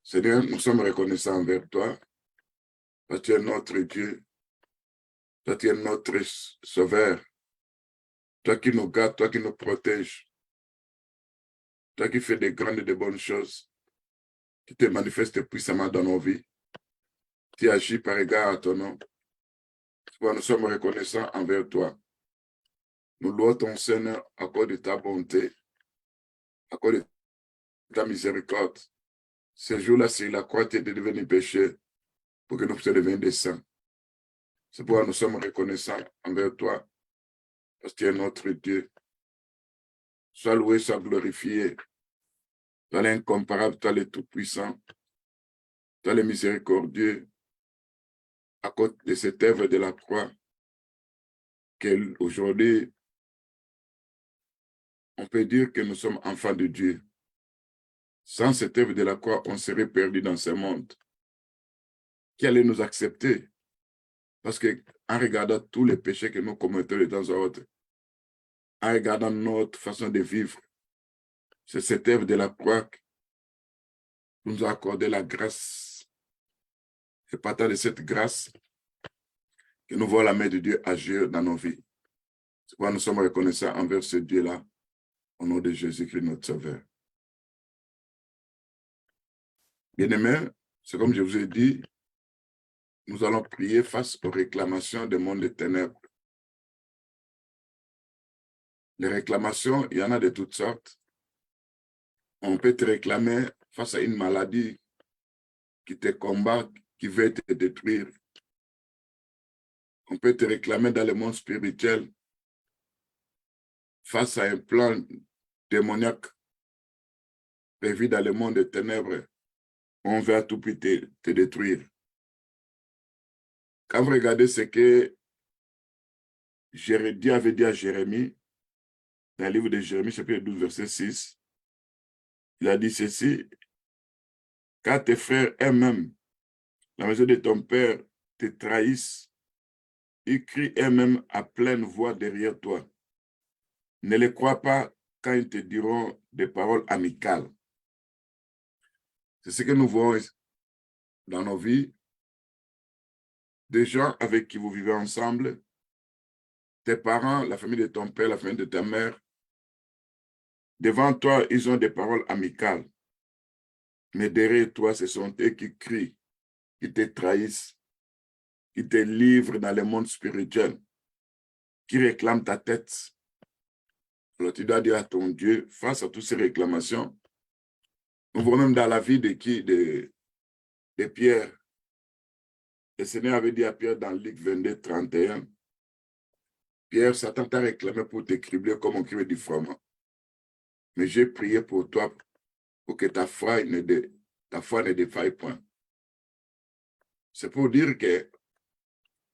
Seigneur, nous sommes reconnaissants envers toi, parce que tu es notre Dieu, toi tu es notre Sauveur, toi qui nous gardes, toi qui nous protèges, toi qui fais des grandes et de bonnes choses, qui te manifestes puissamment dans nos vies, tu agis par égard à ton nom. Nous sommes reconnaissants envers toi. Nous louons ton Seigneur à cause de ta bonté, à cause de ta miséricorde. Ce jour-là, sur la croix, tu es devenu péché pour que nous puissions devenir des saints. C'est pourquoi nous sommes reconnaissants envers toi, parce que tu es notre Dieu. Sois loué, sois glorifié. Toi l'incomparable, toi le tout-puissant, toi le miséricordieux, à cause de cette œuvre de la croix, qu'aujourd'hui, on peut dire que nous sommes enfants de Dieu. Sans cette œuvre de la croix, on serait perdu dans ce monde. Qui allait nous accepter? Parce qu'en regardant tous les péchés que nous commettons de temps en autre, en regardant notre façon de vivre, c'est cette œuvre de la croix qui nous a accordé la grâce. Et partant de cette grâce, que nous voyons la main de Dieu agir dans nos vies. C'est pourquoi nous sommes reconnaissants envers ce Dieu-là, au nom de Jésus-Christ, notre Sauveur. Bien-aimés, c'est comme je vous ai dit, nous allons prier face aux réclamations du monde des ténèbres. Les réclamations, il y en a de toutes sortes. On peut te réclamer face à une maladie qui te combat, qui veut te détruire. On peut te réclamer dans le monde spirituel face à un plan démoniaque prévu dans le monde des ténèbres. On veut à tout prix te détruire. Quand vous regardez ce que Dieu avait dit à Jérémie, dans le livre de Jérémie, chapitre 12, verset 6, il a dit ceci: quand tes frères eux-mêmes, la maison de ton père, te trahissent, ils crient eux-mêmes à pleine voix derrière toi. Ne les crois pas quand ils te diront des paroles amicales. C'est ce que nous voyons dans nos vies. Des gens avec qui vous vivez ensemble, tes parents, la famille de ton père, la famille de ta mère, devant toi, ils ont des paroles amicales. Mais derrière toi, ce sont eux qui crient, qui te trahissent, qui te livrent dans le monde spirituel, qui réclament ta tête. Alors tu dois dire à ton Dieu, face à toutes ces réclamations, nous voyons même dans la vie de qui? De Pierre. Le Seigneur avait dit à Pierre dans Luc 22, 31, Pierre, Satan t'a réclamé pour te cribler comme on crible du froment. Mais j'ai prié pour toi pour que ta foi ne défaille point. C'est pour dire que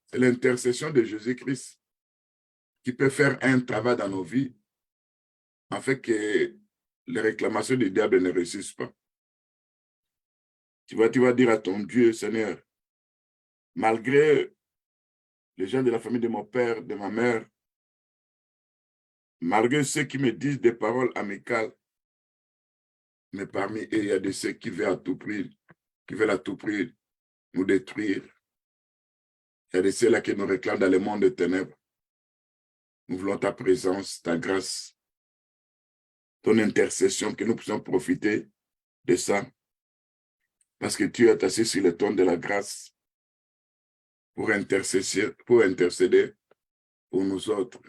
c'est l'intercession de Jésus-Christ qui peut faire un travail dans nos vies afin que les réclamations du diable ne réussissent pas. Tu vas dire à ton Dieu, Seigneur, malgré les gens de la famille de mon père, de ma mère, malgré ceux qui me disent des paroles amicales, mais parmi eux, il y a de ceux qui veulent à tout prix nous détruire. Il y a de ceux-là qui nous réclament dans le monde des ténèbres. Nous voulons ta présence, ta grâce, ton intercession, que nous puissions profiter de ça. Parce que tu es assis sur le trône de la grâce pour intercéder pour nous autres.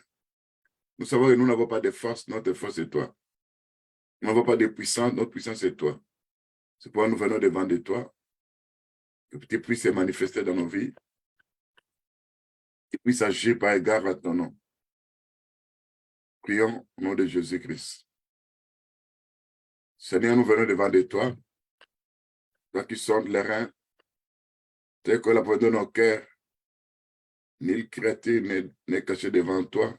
Nous savons que nous n'avons pas de force, notre force est toi. Nous n'avons pas de puissance, notre puissance est toi. C'est pourquoi nous venons devant de toi, que tu puisses se manifester dans nos vies, que tu puisses agir par égard à ton nom. Prions au nom de Jésus-Christ. Seigneur, nous venons devant de toi, toi qui sondes les reins, tel que la voix de nos cœurs, nul créature n'est caché devant toi.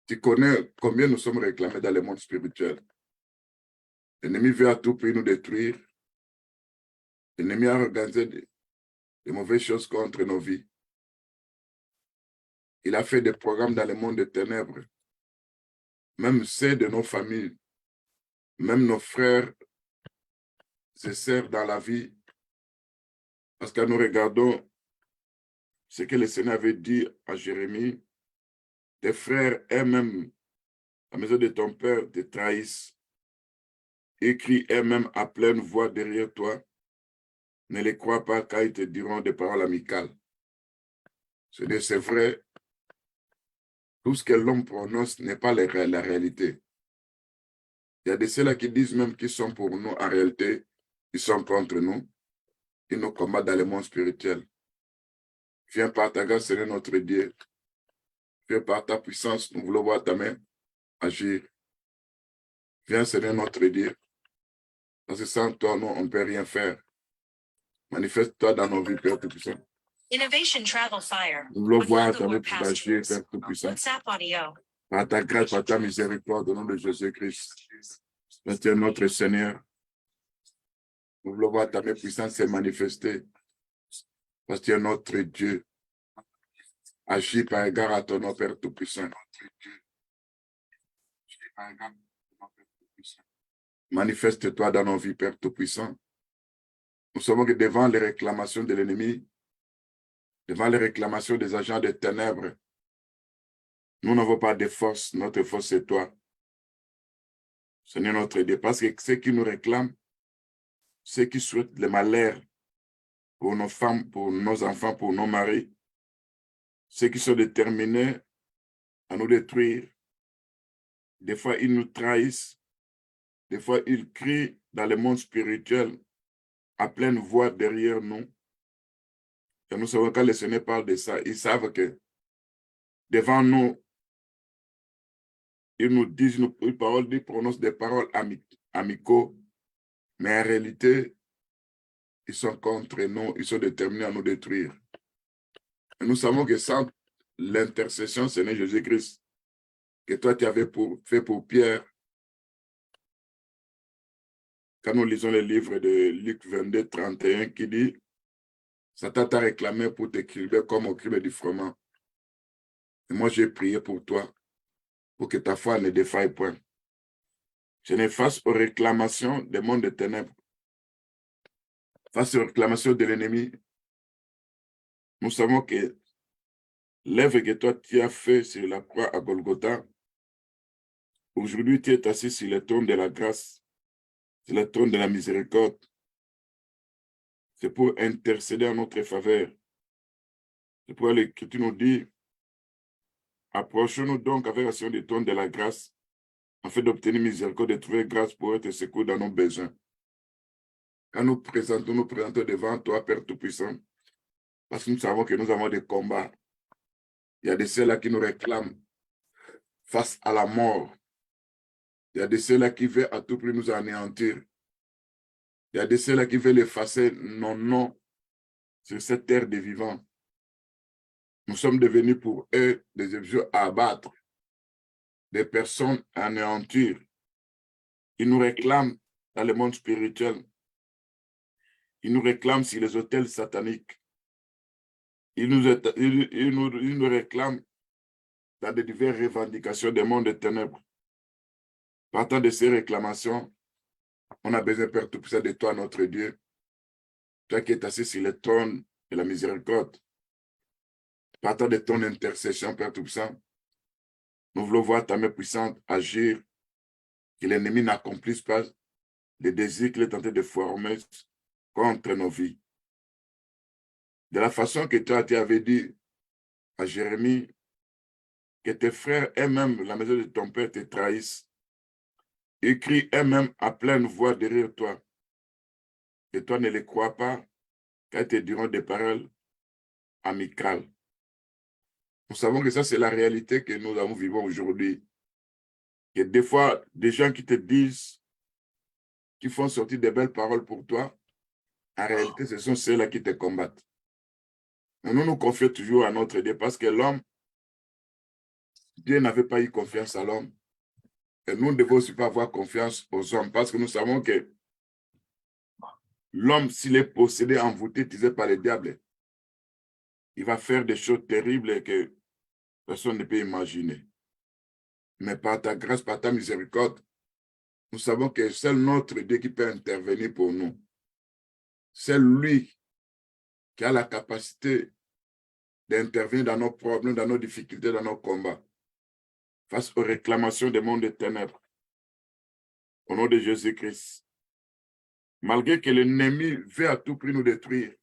Tu connais combien nous sommes réclamés dans le monde spirituel. L'ennemi veut à tout prix nous détruire. L'ennemi a organisé de mauvaises choses contre nos vies. Il a fait des programmes dans le monde des ténèbres. Même ceux de nos familles, même nos frères nécessaires dans la vie. Parce que nous regardons ce que le Seigneur avait dit à Jérémie, tes frères eux-mêmes, la maison de ton père te trahissent, écrit eux-mêmes à pleine voix derrière toi. Ne les crois pas car ils te diront des paroles amicales. C'est vrai, tout ce que l'homme prononce n'est pas la réalité. Il y a de ceux-là qui disent même qu'ils sont pour nous, en réalité, ils sont contre nous. Ils nous combattent dans le monde spirituel. Viens par ta grâce, Seigneur notre Dieu. Viens par ta puissance, nous voulons voir ta main agir. Viens, Seigneur notre Dieu. Parce que sans toi, nous, on ne peut rien faire. Manifeste-toi dans nos vies, Père Tout-Puissant. Innovation Travel Fire. Nous voulons voir ta main pour agir, Père Tout-Puissant. WhatsApp audio. Par ta grâce, par ta miséricorde, au nom de Jésus-Christ. Seigneur notre Seigneur. Nous voulons voir ta main puissante se manifester. Parce que tu es notre Dieu. Agis par égard à ton nom, Père Tout-Puissant. Manifeste-toi dans nos vies, Père Tout-Puissant. Nous savons que devant les réclamations de l'ennemi, devant les réclamations des agents des ténèbres, nous n'avons pas de force. Notre force, c'est toi. Seigneur notre Dieu. Parce que ceux qui nous réclament, ceux qui souhaitent le malheur pour nos femmes, pour nos enfants, pour nos maris, ceux qui sont déterminés à nous détruire, des fois ils nous trahissent, des fois ils crient dans le monde spirituel à pleine voix derrière nous. Et nous savons quand le Seigneur parle de ça, ils savent que devant nous, ils nous disent, ils prononcent des paroles amicaux, mais en réalité, ils sont contre nous, ils sont déterminés à nous détruire. Et nous savons que sans l'intercession, Seigneur Jésus-Christ, que toi tu avais fait pour Pierre, quand nous lisons le livre de Luc 22, 31, qui dit, Satan t'a réclamé pour t'écrire comme au crible du froment. Et moi, j'ai prié pour toi, pour que ta foi ne défaille point. Seigneur, face aux réclamations des mondes des ténèbres, face aux réclamations de l'ennemi, nous savons que l'œuvre que toi tu as fait sur la croix à Golgotha, aujourd'hui tu es assis sur le trône de la grâce, sur le trône de la miséricorde. C'est pour intercéder en notre faveur. C'est pour que tu nous dis, approchons-nous donc avec l'action du trône de la grâce, afin d'obtenir miséricorde et de trouver grâce pour être secours dans nos besoins. Quand nous présentons devant toi, Père Tout-Puissant, parce que nous savons que nous avons des combats. Il y a de ceux-là qui nous réclament face à la mort. Il y a de ceux-là qui veulent à tout prix nous anéantir. Il y a de ceux-là qui veulent effacer nos noms sur cette terre des vivants. Nous sommes devenus pour eux des objets à abattre, des personnes à anéantir. Ils nous réclament dans le monde spirituel. Ils nous réclament sur les autels sataniques. Ils nous réclament dans de diverses revendications des mondes des ténèbres. Partant de ces réclamations, on a besoin, Père Tout-Puissant, de toi, notre Dieu. Toi qui es assis sur le trône de la miséricorde. Partant de ton intercession, Père Tout-Puissant, nous voulons voir ta main puissante agir, que l'ennemi n'accomplisse pas les désirs qu'il est tenté de former contre nos vies. De la façon que toi, tu avais dit à Jérémie, que tes frères eux-mêmes, la maison de ton père, te trahissent. Ils crient eux-mêmes à pleine voix derrière toi. Et toi ne les crois pas, car ils te diront des paroles amicales. Nous savons que ça, c'est la réalité que nous vivons aujourd'hui. Il y a des fois des gens qui te disent, qui font sortir des belles paroles pour toi. En réalité, ce sont ceux-là qui te combattent. Mais nous nous confions toujours à notre Dieu parce que l'homme, Dieu n'avait pas eu confiance à l'homme. Et nous ne devons aussi pas avoir confiance aux hommes parce que nous savons que l'homme, s'il est possédé, envoûté, utilisé par le diable, il va faire des choses terribles que personne ne peut imaginer. Mais par ta grâce, par ta miséricorde, nous savons que seul notre Dieu qui peut intervenir pour nous. C'est lui qui a la capacité d'intervenir dans nos problèmes, dans nos difficultés, dans nos combats, face aux réclamations des mondes des ténèbres. Au nom de Jésus-Christ. Malgré que l'ennemi veut à tout prix nous détruire,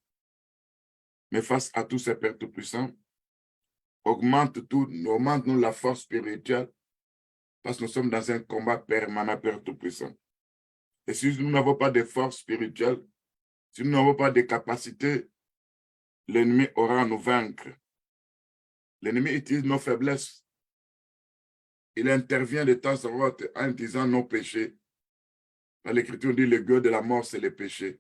mais face à tous ces pères tout-puissants, augmente-nous la force spirituelle, parce que nous sommes dans un combat permanent, Père tout-puissant. Et si nous n'avons pas de force spirituelle, si nous n'avons pas de capacité, l'ennemi aura à nous vaincre. L'ennemi utilise nos faiblesses. Il intervient de temps en temps en disant nos péchés. Dans l'Écriture, on dit le gueux de la mort, c'est le péché.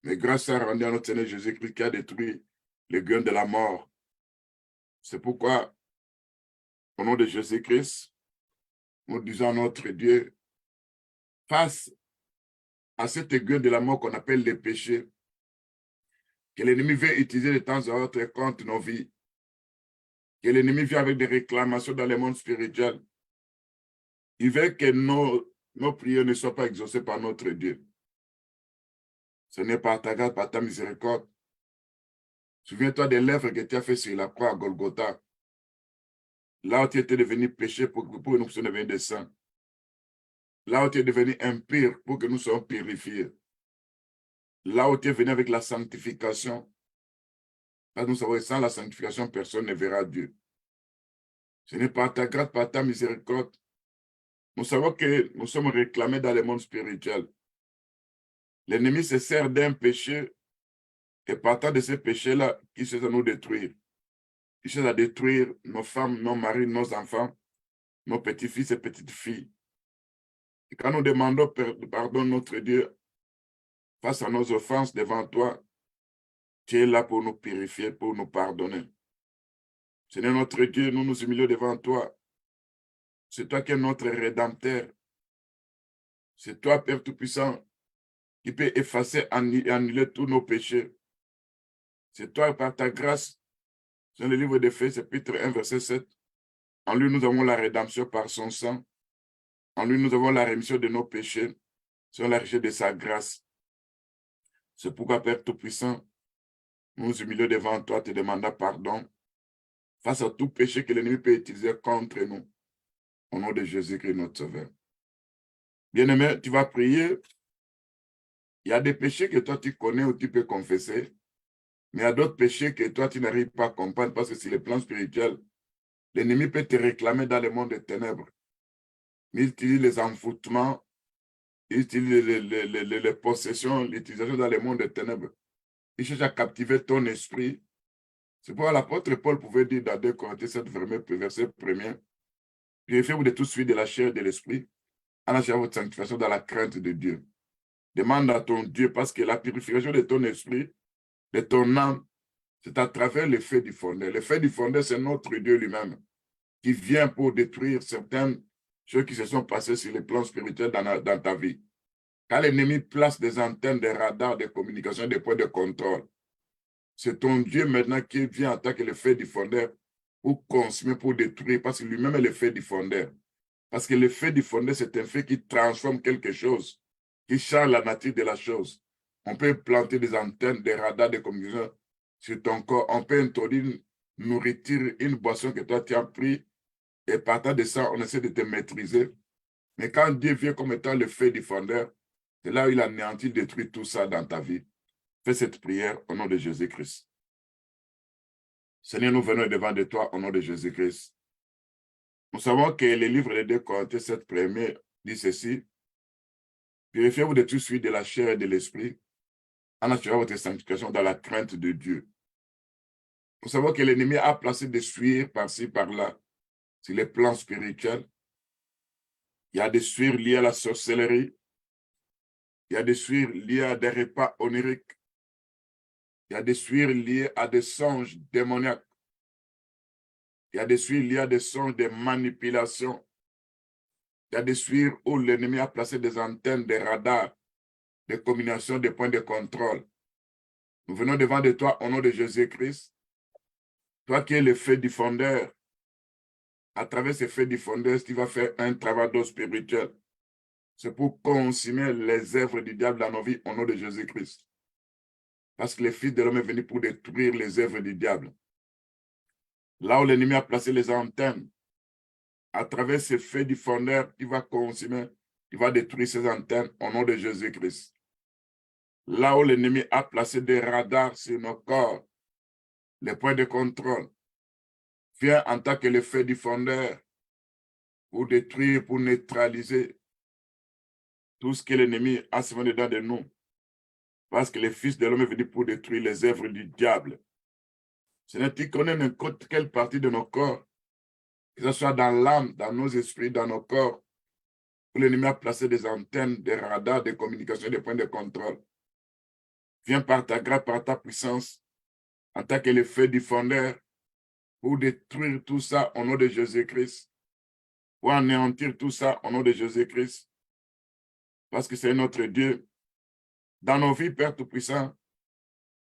Mais grâce à rendu à notre Seigneur Jésus-Christ qui a détruit le gueux de la mort. C'est pourquoi, au nom de Jésus-Christ, nous disons à notre Dieu, face à cette gueule de la mort qu'on appelle le péché, que l'ennemi veut utiliser de temps en temps contre nos vies, que l'ennemi vient avec des réclamations dans le monde spirituel. Il veut que nos prières ne soient pas exaucées par notre Dieu. Ce n'est pas ta grâce, par ta miséricorde. Souviens-toi des lèvres que tu as fait sur la croix à Golgotha. Là où tu étais devenu péché pour que nous soyons devenus des saints. Là où tu es devenu impur pour que nous soyons purifiés. Là où tu es venu avec la sanctification. Parce que nous savons que sans la sanctification, personne ne verra Dieu. Ce n'est pas ta grâce, par ta miséricorde. Nous savons que nous sommes réclamés dans le monde spirituel. L'ennemi se sert d'un péché et partant de ce péché-là, il cherche à nous détruire. Il cherche à détruire nos femmes, nos maris, nos enfants, nos petits-fils et petites-filles. Et quand nous demandons pardon, notre Dieu, face à nos offenses devant toi, tu es là pour nous purifier, pour nous pardonner. Seigneur notre Dieu, nous nous humilions devant toi. C'est toi qui es notre Rédempteur. C'est toi, Père Tout-Puissant, qui peut effacer et annuler tous nos péchés. C'est toi, par ta grâce, dans le livre d'Éphésiens, chapitre 1, verset 7. En lui, nous avons la rédemption par son sang. En lui, nous avons la rémission de nos péchés, sur la richesse de sa grâce. C'est pourquoi, Père Tout-Puissant, nous nous humilions devant toi, te demandant pardon face à tout péché que l'ennemi peut utiliser contre nous. Au nom de Jésus-Christ, notre Sauveur. Bien-aimé, tu vas prier. Il y a des péchés que toi, tu connais ou tu peux confesser. Mais il y a d'autres péchés que toi, tu n'arrives pas à comprendre parce que sur le plan spirituel, l'ennemi peut te réclamer dans le monde des ténèbres. Mais il utilise les envoûtements, il utilise les possessions, l'utilisation dans le monde des ténèbres. Il cherche à captiver ton esprit. C'est pourquoi l'apôtre Paul pouvait dire dans 2 Corinthiens 7, verset 1er, purifiez-vous de tout suite de la chair et de l'esprit, en achevant votre sanctification dans la crainte de Dieu. Demande à ton Dieu, parce que la purification de ton esprit, de ton âme, c'est à travers l'effet du fondeur. L'effet du fondeur, c'est notre Dieu lui-même, qui vient pour détruire certaines choses qui se sont passées sur le plan spirituel dans ta vie. Quand l'ennemi place des antennes, des radars, des communications, des points de contrôle, c'est ton Dieu maintenant qui vient en tant que l'effet du fondeur pour consumer, pour détruire, parce que lui-même est l'effet du fondeur. Parce que l'effet du fondeur, c'est un fait qui transforme quelque chose, qui change la nature de la chose. On peut planter des antennes, des radars, des communications sur ton corps. On peut introduire une nourriture, une boisson que toi tu as pris, et partant de ça, on essaie de te maîtriser. Mais quand Dieu vient comme étant le fait du fondeur, c'est là où il anéantit, détruit tout ça dans ta vie. Fais cette prière au nom de Jésus-Christ. Seigneur, nous venons devant de toi au nom de Jésus-Christ. Nous savons que le livre de 2 Corinthiens 7 premier dit ceci. Purifiez-vous de tout suite de la chair et de l'esprit, en assurant votre sanctification dans la crainte de Dieu. Nous savons que l'ennemi a placé des suirs par-ci, par-là, sur les plans spirituels. Il y a des suirs liés à la sorcellerie. Il y a des suirs liés à des repas oniriques. Il y a des suirs liés à des songes démoniaques. Il y a des suirs liés à des songes de manipulation. Il y a des suirs où l'ennemi a placé des antennes, des radars, des combinaisons, des points de contrôle. Nous venons devant de toi au nom de Jésus-Christ. Toi qui es le fait du fondeur. À travers ce fait du fondeur, tu vas faire un travail d'eau spirituel. C'est pour consumer les œuvres du diable dans nos vies au nom de Jésus-Christ. Parce que le Fils de l'homme est venu pour détruire les œuvres du diable. Là où l'ennemi a placé les antennes, à travers ces feux diffondeurs, il va consumer, il va détruire ces antennes au nom de Jésus-Christ. Là où l'ennemi a placé des radars sur nos corps, les points de contrôle, vient en tant que le feu diffondeur pour détruire, pour neutraliser tout ce que l'ennemi a semé dedans de nous. Parce que le Fils de l'homme est venu pour détruire les œuvres du diable. Ce n'est qu'il connaît n'importe quelle partie de nos corps, que ce soit dans l'âme, dans nos esprits, dans nos corps, où l'ennemi a placé des antennes, des radars, des communications, des points de contrôle. Viens par ta grâce, par ta puissance, en tant que le feu diffondeur, pour détruire tout ça au nom de Jésus-Christ, pour anéantir tout ça au nom de Jésus-Christ, parce que c'est notre Dieu. Dans nos vies, Père Tout-Puissant,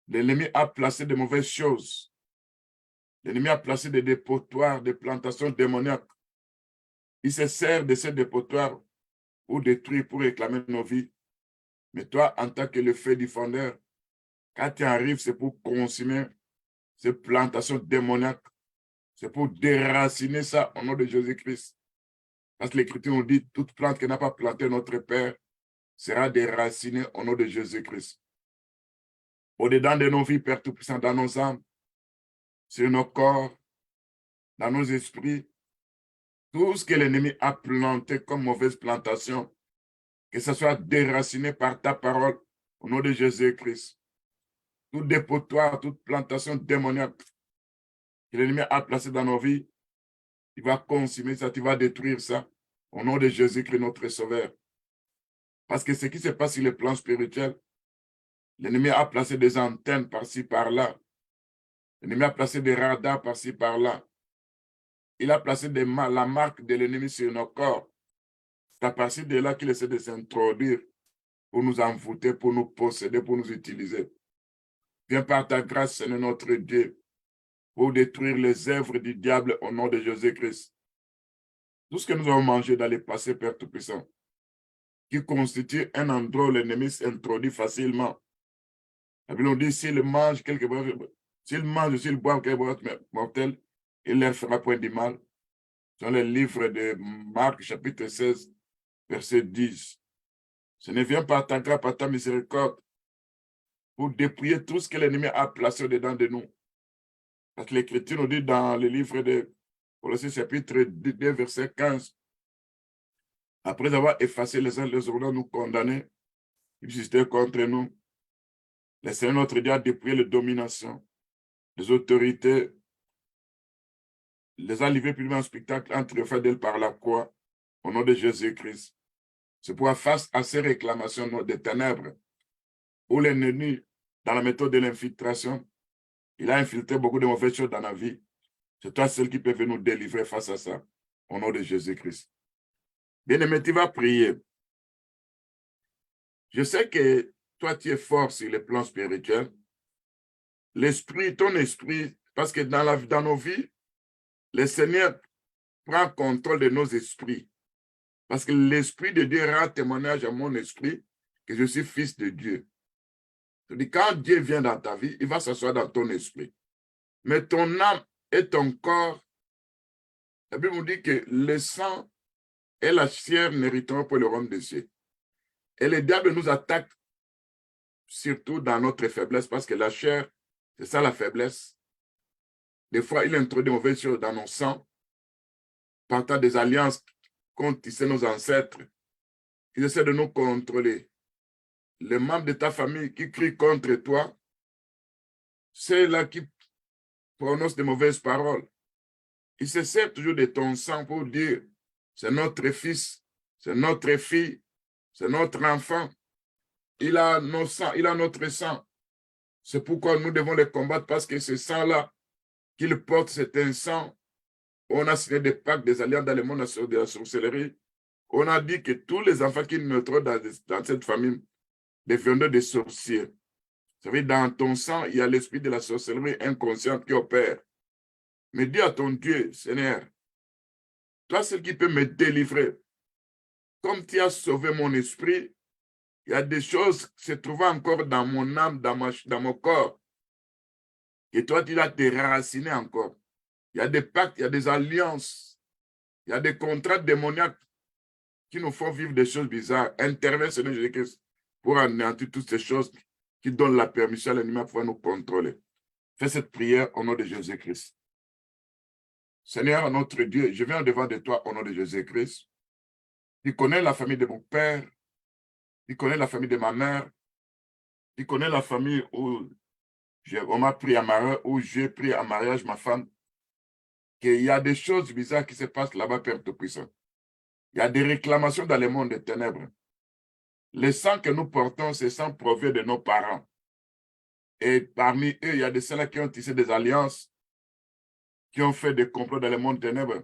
l'ennemi a placé de mauvaises choses. L'ennemi a placé des dépotoirs, des plantations démoniaques. Il se sert de ces dépotoirs pour détruire, pour réclamer nos vies. Mais toi, en tant que le feu diffondeur, quand tu arrives, c'est pour consumer ces plantations démoniaques. C'est pour déraciner ça au nom de Jésus-Christ. Parce que l'Écriture nous dit, toute plante qui n'a pas planté notre Père sera déracinée au nom de Jésus-Christ. Au-dedans de nos vies, Père Tout-Puissant, dans nos âmes, sur nos corps, dans nos esprits, tout ce que l'ennemi a planté comme mauvaise plantation, que ce soit déraciné par ta parole au nom de Jésus-Christ. Tout dépotoir, toute plantation démoniaque que l'ennemi a placé dans nos vies, il va consumer ça, il va détruire ça au nom de Jésus-Christ, notre Sauveur. Parce que ce qui se passe sur le plan spirituel, l'ennemi a placé des antennes par-ci, par-là. L'ennemi a placé des radars par-ci, par-là. Il a placé la marque de l'ennemi sur nos corps. C'est à partir de là qu'il essaie de s'introduire pour nous envoûter, pour nous posséder, pour nous utiliser. Viens par ta grâce, Seigneur notre Dieu, pour détruire les œuvres du diable au nom de Jésus-Christ. Tout ce que nous avons mangé dans le passé, Père Tout-Puissant, qui constitue un endroit où l'ennemi s'introduit facilement. La Bible nous dit, s'il mange quelque chose, s'il mange, s'il boit quelque chose mortel, il ne leur fera point du mal. Dans le livre de Marc, chapitre 16, verset 10. Ce ne vient pas ta grâce, par ta miséricorde, pour dépouiller tout ce que l'ennemi a placé au-dedans de nous. Parce que l'Écriture nous dit dans le livre de Colossiens, chapitre 2, verset 15, après avoir effacé les uns les autres, nous condamnés, qui subsistaient contre nous, le Seigneur notre Dieu a dépouillé les dominations, les autorités, les a livrés publiquement en spectacle en triomphant d'elle par la croix, au nom de Jésus-Christ. C'est pour face à ces réclamations des ténèbres, où l'ennemi, dans la méthode de l'infiltration, il a infiltré beaucoup de mauvaises choses dans la vie. C'est toi seul qui peut nous délivrer face à ça, au nom de Jésus-Christ. Bien-aimé, tu vas prier. Je sais que toi, tu es fort sur le plan spirituel. L'esprit, ton esprit, parce que dans nos vies, le Seigneur prend contrôle de nos esprits. Parce que l'Esprit de Dieu rend témoignage à mon esprit que je suis fils de Dieu. C'est-à-dire, quand Dieu vient dans ta vie, il va s'asseoir dans ton esprit. Mais ton âme et ton corps, la Bible nous dit que le sang et la chair n'hériteront pas le royaume des cieux. Et le diable nous attaque surtout dans notre faiblesse, parce que la chair, c'est ça la faiblesse. Des fois, il introduit de mauvaises choses dans nos sangs, partant des alliances qu'ont tissé nos ancêtres, qui essaient de nous contrôler. Les membres de ta famille qui crient contre toi, c'est là qui prononcent de mauvaises paroles. Ils se servent toujours de ton sang pour dire, c'est notre fils, c'est notre fille, c'est notre enfant. Il a nos sangs, il a notre sang. C'est pourquoi nous devons les combattre, parce que ce sang-là qu'il porte, c'est un sang. On a signé des pactes, des alliances dans le monde de la sorcellerie. On a dit que tous les enfants qui naîtront dans cette famille deviendront des sorciers. Vous savez, dans ton sang, il y a l'esprit de la sorcellerie inconsciente qui opère. Mais dis à ton Dieu, Seigneur, toi, seul qui peut me délivrer, comme tu as sauvé mon esprit, Il y a des choses qui se trouvent encore dans mon âme, dans mon corps. Et toi, tu dois te raciner encore. Il y a des pactes, il y a des alliances, il y a des contrats démoniaques qui nous font vivre des choses bizarres. Intervient Seigneur Jésus-Christ pour anéantir toutes ces choses qui donnent la permission à l'ennemi de pouvoir nous contrôler. Fais cette prière au nom de Jésus-Christ. Seigneur, notre Dieu, je viens devant de toi au nom de Jésus-Christ. Tu connais la famille de mon père, tu connais la famille de ma mère, tu connais la famille où on m'a pris à mariage, où j'ai pris à mariage ma femme. Qu'il y a des choses bizarres qui se passent là-bas, Père Tout-Puissant. Il y a des réclamations dans le monde des ténèbres. Le sang que nous portons, c'est sang provient de nos parents. Et parmi eux, il y a de ceux-là qui ont tissé des alliances, qui ont fait des complots dans le monde des ténèbres.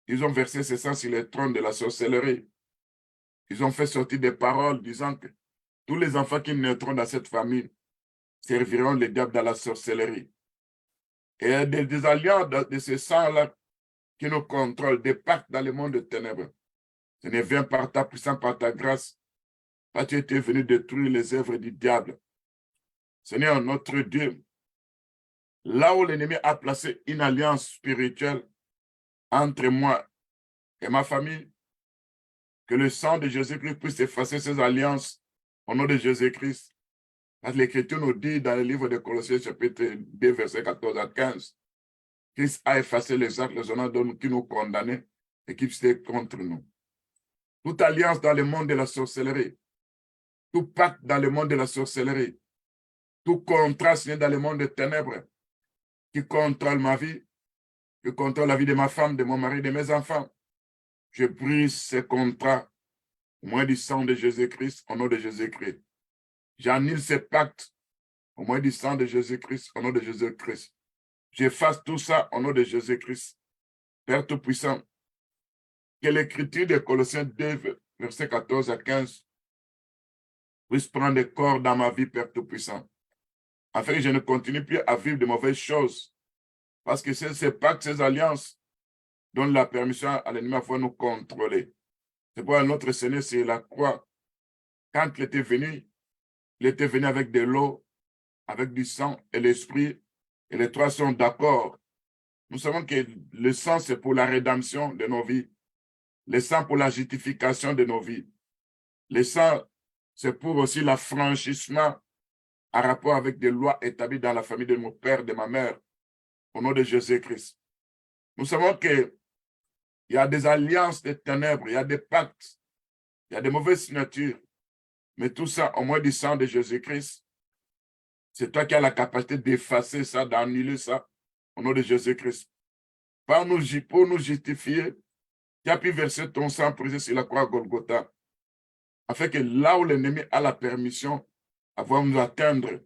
Ils ont versé ce sang sur les trônes de la sorcellerie. Ils ont fait sortir des paroles disant que tous les enfants qui naîtront dans cette famille serviront les diables dans la sorcellerie. Et il y a des alliances de ce sang-là qui nous contrôlent, des pactes dans le monde des ténèbres. Ce ne vient par ta puissance, par ta grâce, parce que tu étais venu détruire les œuvres du diable. Seigneur, notre Dieu, là où l'ennemi a placé une alliance spirituelle entre moi et ma famille, que le sang de Jésus-Christ puisse effacer ces alliances au nom de Jésus-Christ. Parce que l'Écriture nous dit dans le livre de Colossiens, chapitre 2, versets 14 à 15, Christ a effacé les actes, les honneurs qui nous condamnaient et qui étaient contre nous. Toute alliance dans le monde de la sorcellerie, tout pacte dans le monde de la sorcellerie, tout contrat signé dans le monde des ténèbres qui contrôle ma vie, qui contrôle la vie de ma femme, de mon mari, de mes enfants. Je brise ces contrats au moins du sang de Jésus-Christ, au nom de Jésus-Christ. J'annule ces pactes au moins du sang de Jésus-Christ, au nom de Jésus-Christ. J'efface tout ça au nom de Jésus-Christ. Père Tout-Puissant, que l'écriture de Colossiens 2, versets 14 à 15, puisse prendre corps dans ma vie, Père Tout-Puissant, afin que je ne continue plus à vivre de mauvaises choses. Parce que c'est ces pactes, ces alliances donnent la permission à l'ennemi à nous contrôler. C'est pourquoi notre Seigneur sur la croix, quand il était venu avec de l'eau, avec du sang et l'esprit, et les trois sont d'accord. Nous savons que le sang, c'est pour la rédemption de nos vies. Le sang pour la justification de nos vies. Le sang, c'est pour aussi l'affranchissement en rapport avec des lois établies dans la famille de mon père, de ma mère, au nom de Jésus-Christ. Nous savons qu'il y a des alliances des ténèbres, il y a des pactes, il y a des mauvaises signatures, mais tout ça, au moins du sang de Jésus-Christ, c'est toi qui as la capacité d'effacer ça, d'annuler ça, au nom de Jésus-Christ. Pour nous justifier, tu as pu verser ton sang prisé sur la croix Golgotha, afin que là où l'ennemi a la permission à pouvoir nous atteindre,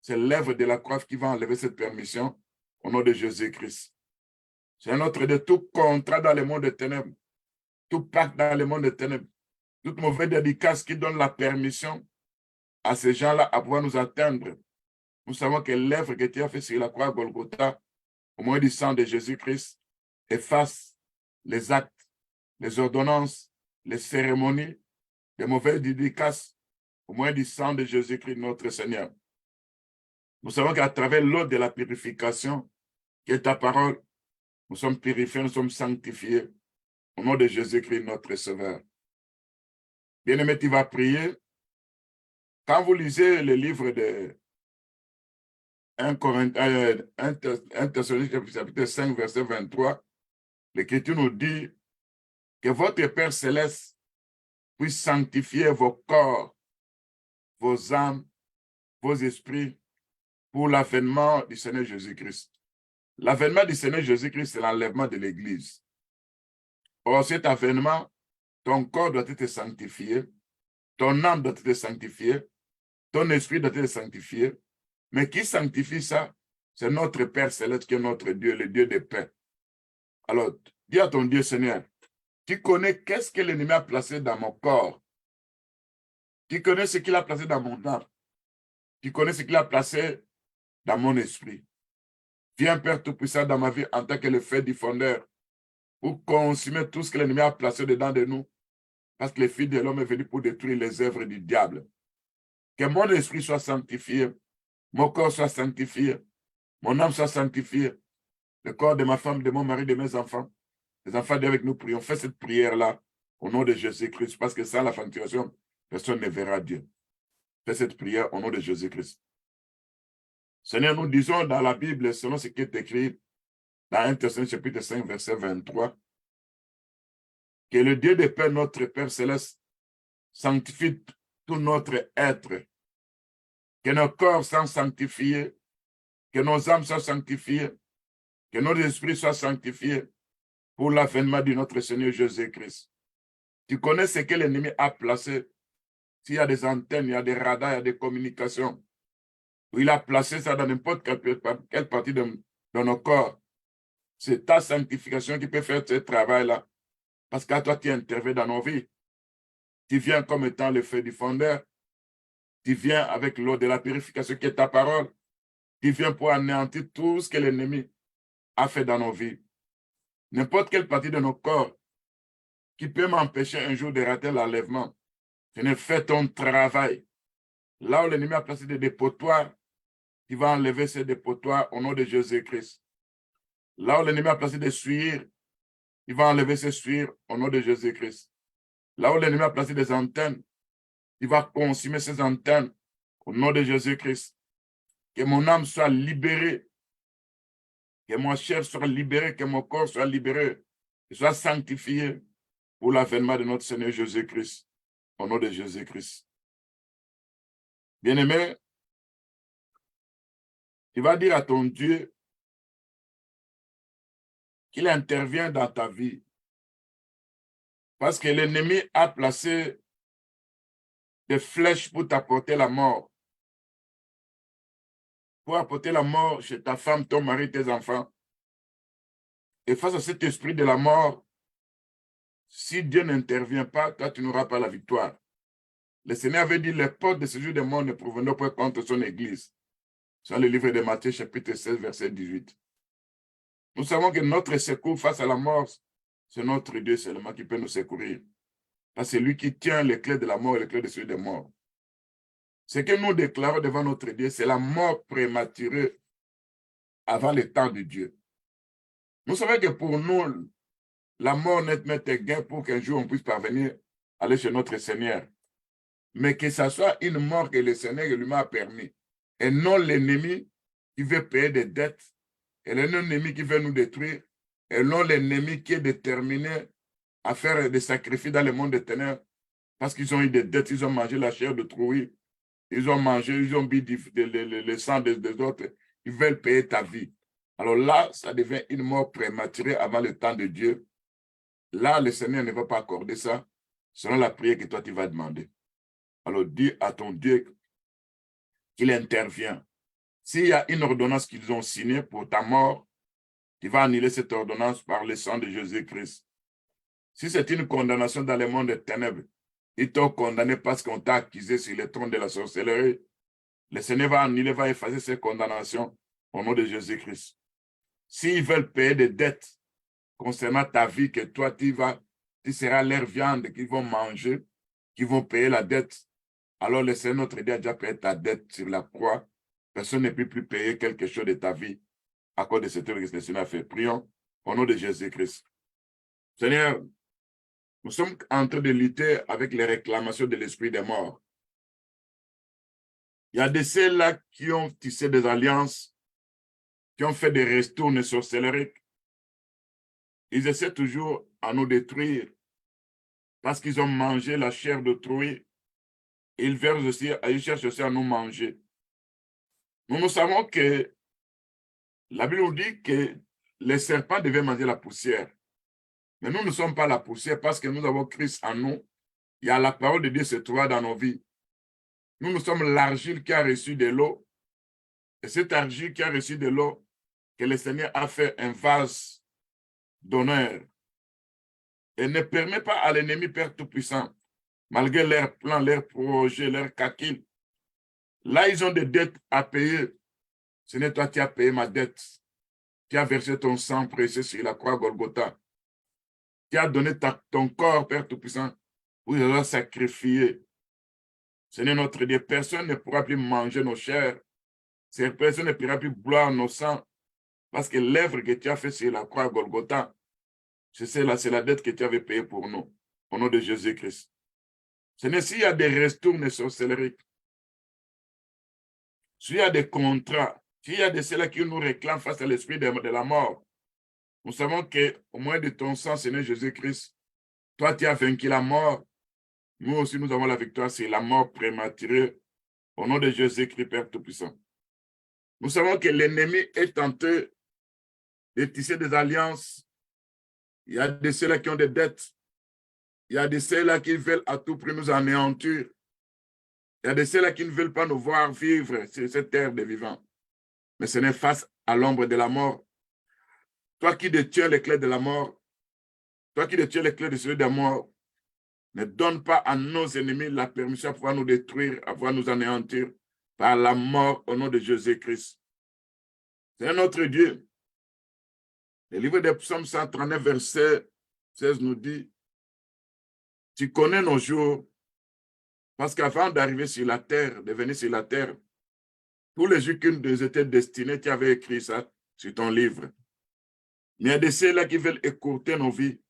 c'est l'œuvre de la croix qui va enlever cette permission au nom de Jésus-Christ. C'est un autre de tout contrat dans le monde des ténèbres, tout pacte dans le monde des ténèbres, toute mauvaise dédicace qui donne la permission à ces gens-là à pouvoir nous atteindre. Nous savons que l'œuvre que tu as fait sur la croix Golgotha, au moyen du sang de Jésus-Christ, efface les actes, les ordonnances, les cérémonies, les mauvaises dédicaces, au moyen du sang de Jésus-Christ, notre Seigneur. Nous savons qu'à travers l'eau de la purification, qui est ta parole, nous sommes purifiés, nous sommes sanctifiés, au nom de Jésus-Christ, notre Sauveur. Bien-aimé, tu vas prier. Quand vous lisez le livre de 1 Thessaloniciens, chapitre 5, verset 23, l'Écriture nous dit que votre Père céleste puisse sanctifier vos corps, vos âmes, vos esprits pour l'avènement du Seigneur Jésus-Christ. L'avènement du Seigneur Jésus-Christ, c'est l'enlèvement de l'Église. Or, cet avènement, ton corps doit être sanctifié, ton âme doit être sanctifiée, ton esprit doit être sanctifié. Mais qui sanctifie ça? C'est notre Père céleste qui est notre Dieu, le Dieu de paix. Alors, dis à ton Dieu, Seigneur, tu connais qu'est-ce que l'ennemi a placé dans mon corps. Tu connais ce qu'il a placé dans mon âme. Tu connais ce qu'il a placé dans mon esprit. Viens, Père Tout-Puissant, dans ma vie en tant que le fait diffondeur pour consumer tout ce que l'ennemi a placé dedans de nous Parce que le Fils de l'homme est venu pour détruire les œuvres du diable. Que mon esprit soit sanctifié, mon corps soit sanctifié, mon âme soit sanctifiée, le corps de ma femme, de mon mari, de mes enfants. Les enfants avec nous prions. Fais cette prière-là au nom de Jésus-Christ, parce que sans la sanctification, personne ne verra Dieu. Fais cette prière au nom de Jésus-Christ. Seigneur, nous disons dans la Bible, selon ce qui est écrit dans 1 Thessaloniciens chapitre 5, verset 23, que le Dieu de paix, notre Père céleste, sanctifie tout notre être, que nos corps soient sanctifiés, que nos âmes soient sanctifiées, que nos esprits soient sanctifiés pour l'avènement de notre Seigneur Jésus-Christ. Tu connais ce que l'ennemi a placé. S'il y a des antennes, il y a des radars, il y a des communications. Il a placé ça dans n'importe quelle partie de nos corps. C'est ta sanctification qui peut faire ce travail-là. Parce qu'à toi, tu interviens dans nos vies. Tu viens comme étant le feu du fondeur. Tu viens avec l'eau de la purification qui est ta parole. Tu viens pour anéantir tout ce que l'ennemi a fait dans nos vies. N'importe quelle partie de nos corps qui peut m'empêcher un jour de rater l'enlèvement. Je ne fais ton travail. Là où l'ennemi a placé des dépotoirs, tu vas enlever ces dépotoirs au nom de Jésus-Christ. Là où l'ennemi a placé des suires, il va enlever ces suires au nom de Jésus-Christ. Là où l'ennemi a placé des antennes, il va consumer ces antennes au nom de Jésus-Christ. Que mon âme soit libérée, que mon chair soit libérée, que mon corps soit libéré, que soit sanctifié pour l'avènement de notre Seigneur Jésus-Christ, au nom de Jésus-Christ. Bien-aimé, tu vas dire à ton Dieu qu'il intervient dans ta vie. Parce que l'ennemi a placé des flèches pour t'apporter la mort. Pour apporter la mort chez ta femme, ton mari, tes enfants. Et face à cet esprit de la mort, si Dieu n'intervient pas, toi, tu n'auras pas la victoire. Le Seigneur avait dit, les portes de ce jour de mort ne proviendront pas contre son église. C'est le livre de Matthieu, chapitre 16, verset 18. Nous savons que notre secours face à la mort, c'est notre Dieu seulement qui peut nous secourir. C'est lui qui tient les clés de la mort et les clés de celui des morts. Ce que nous déclarons devant notre Dieu, c'est la mort prématurée avant le temps de Dieu. Nous savons que pour nous, la mort n'est gain pour qu'un jour on puisse parvenir à aller chez notre Seigneur. Mais que ce soit une mort que le Seigneur lui a permis. Et non l'ennemi qui veut payer des dettes. Et non l'ennemi qui veut nous détruire. Et non l'ennemi qui est déterminé à faire des sacrifices dans le monde des ténèbres. Parce qu'ils ont eu des dettes, ils ont mangé la chair de trouille. Ils ont mangé, ils ont bu le sang des autres. Ils veulent payer ta vie. Alors là, ça devient une mort prématurée avant le temps de Dieu. Là, le Seigneur ne va pas accorder ça selon la prière que toi, tu vas demander. Alors, dis à ton Dieu qu'il intervient. S'il y a une ordonnance qu'ils ont signée pour ta mort, tu vas annuler cette ordonnance par le sang de Jésus-Christ. Si c'est une condamnation dans le monde des ténèbres, ils t'ont condamné parce qu'on t'a accusé sur le trône de la sorcellerie, le Seigneur va annuler, va effacer ces condamnations au nom de Jésus-Christ. S'ils veulent payer des dettes concernant ta vie, que toi, tu seras leur viande qu'ils vont manger, qu'ils vont payer la dette, alors le Seigneur, notre Dieu, a déjà payé ta dette sur la croix. Personne ne peut plus payer quelque chose de ta vie à cause de cette œuvre que le Seigneur a fait. Prions au nom de Jésus-Christ. Seigneur, nous sommes en train de lutter avec les réclamations de l'esprit des morts. Il y a de ceux-là qui ont tissé des alliances, qui ont fait des restournes sorcelleriques. Ils essaient toujours à nous détruire parce qu'ils ont mangé la chair d'autrui. Ils cherchent aussi à nous manger. Nous savons que la Bible nous dit que les serpents devaient manger la poussière. Mais nous ne sommes pas la poussière parce que nous avons Christ en nous. Il y a la parole de Dieu se trouve dans nos vies. Nous sommes l'argile qui a reçu de l'eau. Et cette argile qui a reçu de l'eau, que le Seigneur a fait un vase d'honneur. Et ne permet pas à l'ennemi Père Tout-Puissant, malgré leurs plans, leurs projets, leurs calculs. Là, ils ont des dettes à payer. Ce n'est toi qui as payé ma dette. Tu as versé ton sang précieux sur la croix Golgotha. Tu as donné ton corps, Père Tout-Puissant, où il doit sacrifier. Seigneur notre Dieu, personne ne pourra plus manger nos chairs. Personne ne pourra plus boire nos sangs. Parce que l'œuvre que tu as faite sur la croix à Golgotha, c'est la dette que tu avais payée pour nous. Au nom de Jésus-Christ. Seigneur, s'il y a des restours de sorcellerie, s'il y a des contrats, s'il y a de ceux-là qui nous réclament face à l'esprit de la mort, nous savons qu'au moins de ton sang, Seigneur Jésus-Christ, toi, tu as vaincu la mort. Nous aussi, nous avons la victoire, c'est la mort prématurée. Au nom de Jésus-Christ, Père Tout-Puissant. Nous savons que l'ennemi est tenté de tisser des alliances. Il y a de ceux-là qui ont des dettes. Il y a de ceux-là qui veulent à tout prix nous anéantir. Il y a de ceux-là qui ne veulent pas nous voir vivre sur cette terre des vivants. Mais ce n'est face à l'ombre de la mort. Toi qui détiens les clés de la mort, toi qui détiens les clés de celui de la mort, ne donne pas à nos ennemis la permission à pouvoir nous détruire, à pouvoir nous anéantir par la mort au nom de Jésus-Christ. C'est notre Dieu. Le livre des Psaumes 139, verset 16 nous dit, « Tu connais nos jours, parce qu'avant d'arriver sur la terre, de venir sur la terre, tous les jours qui nous étaient destinés, tu avais écrit ça sur ton livre. Mais il y a de ceux-là qui veulent écourter nos vies.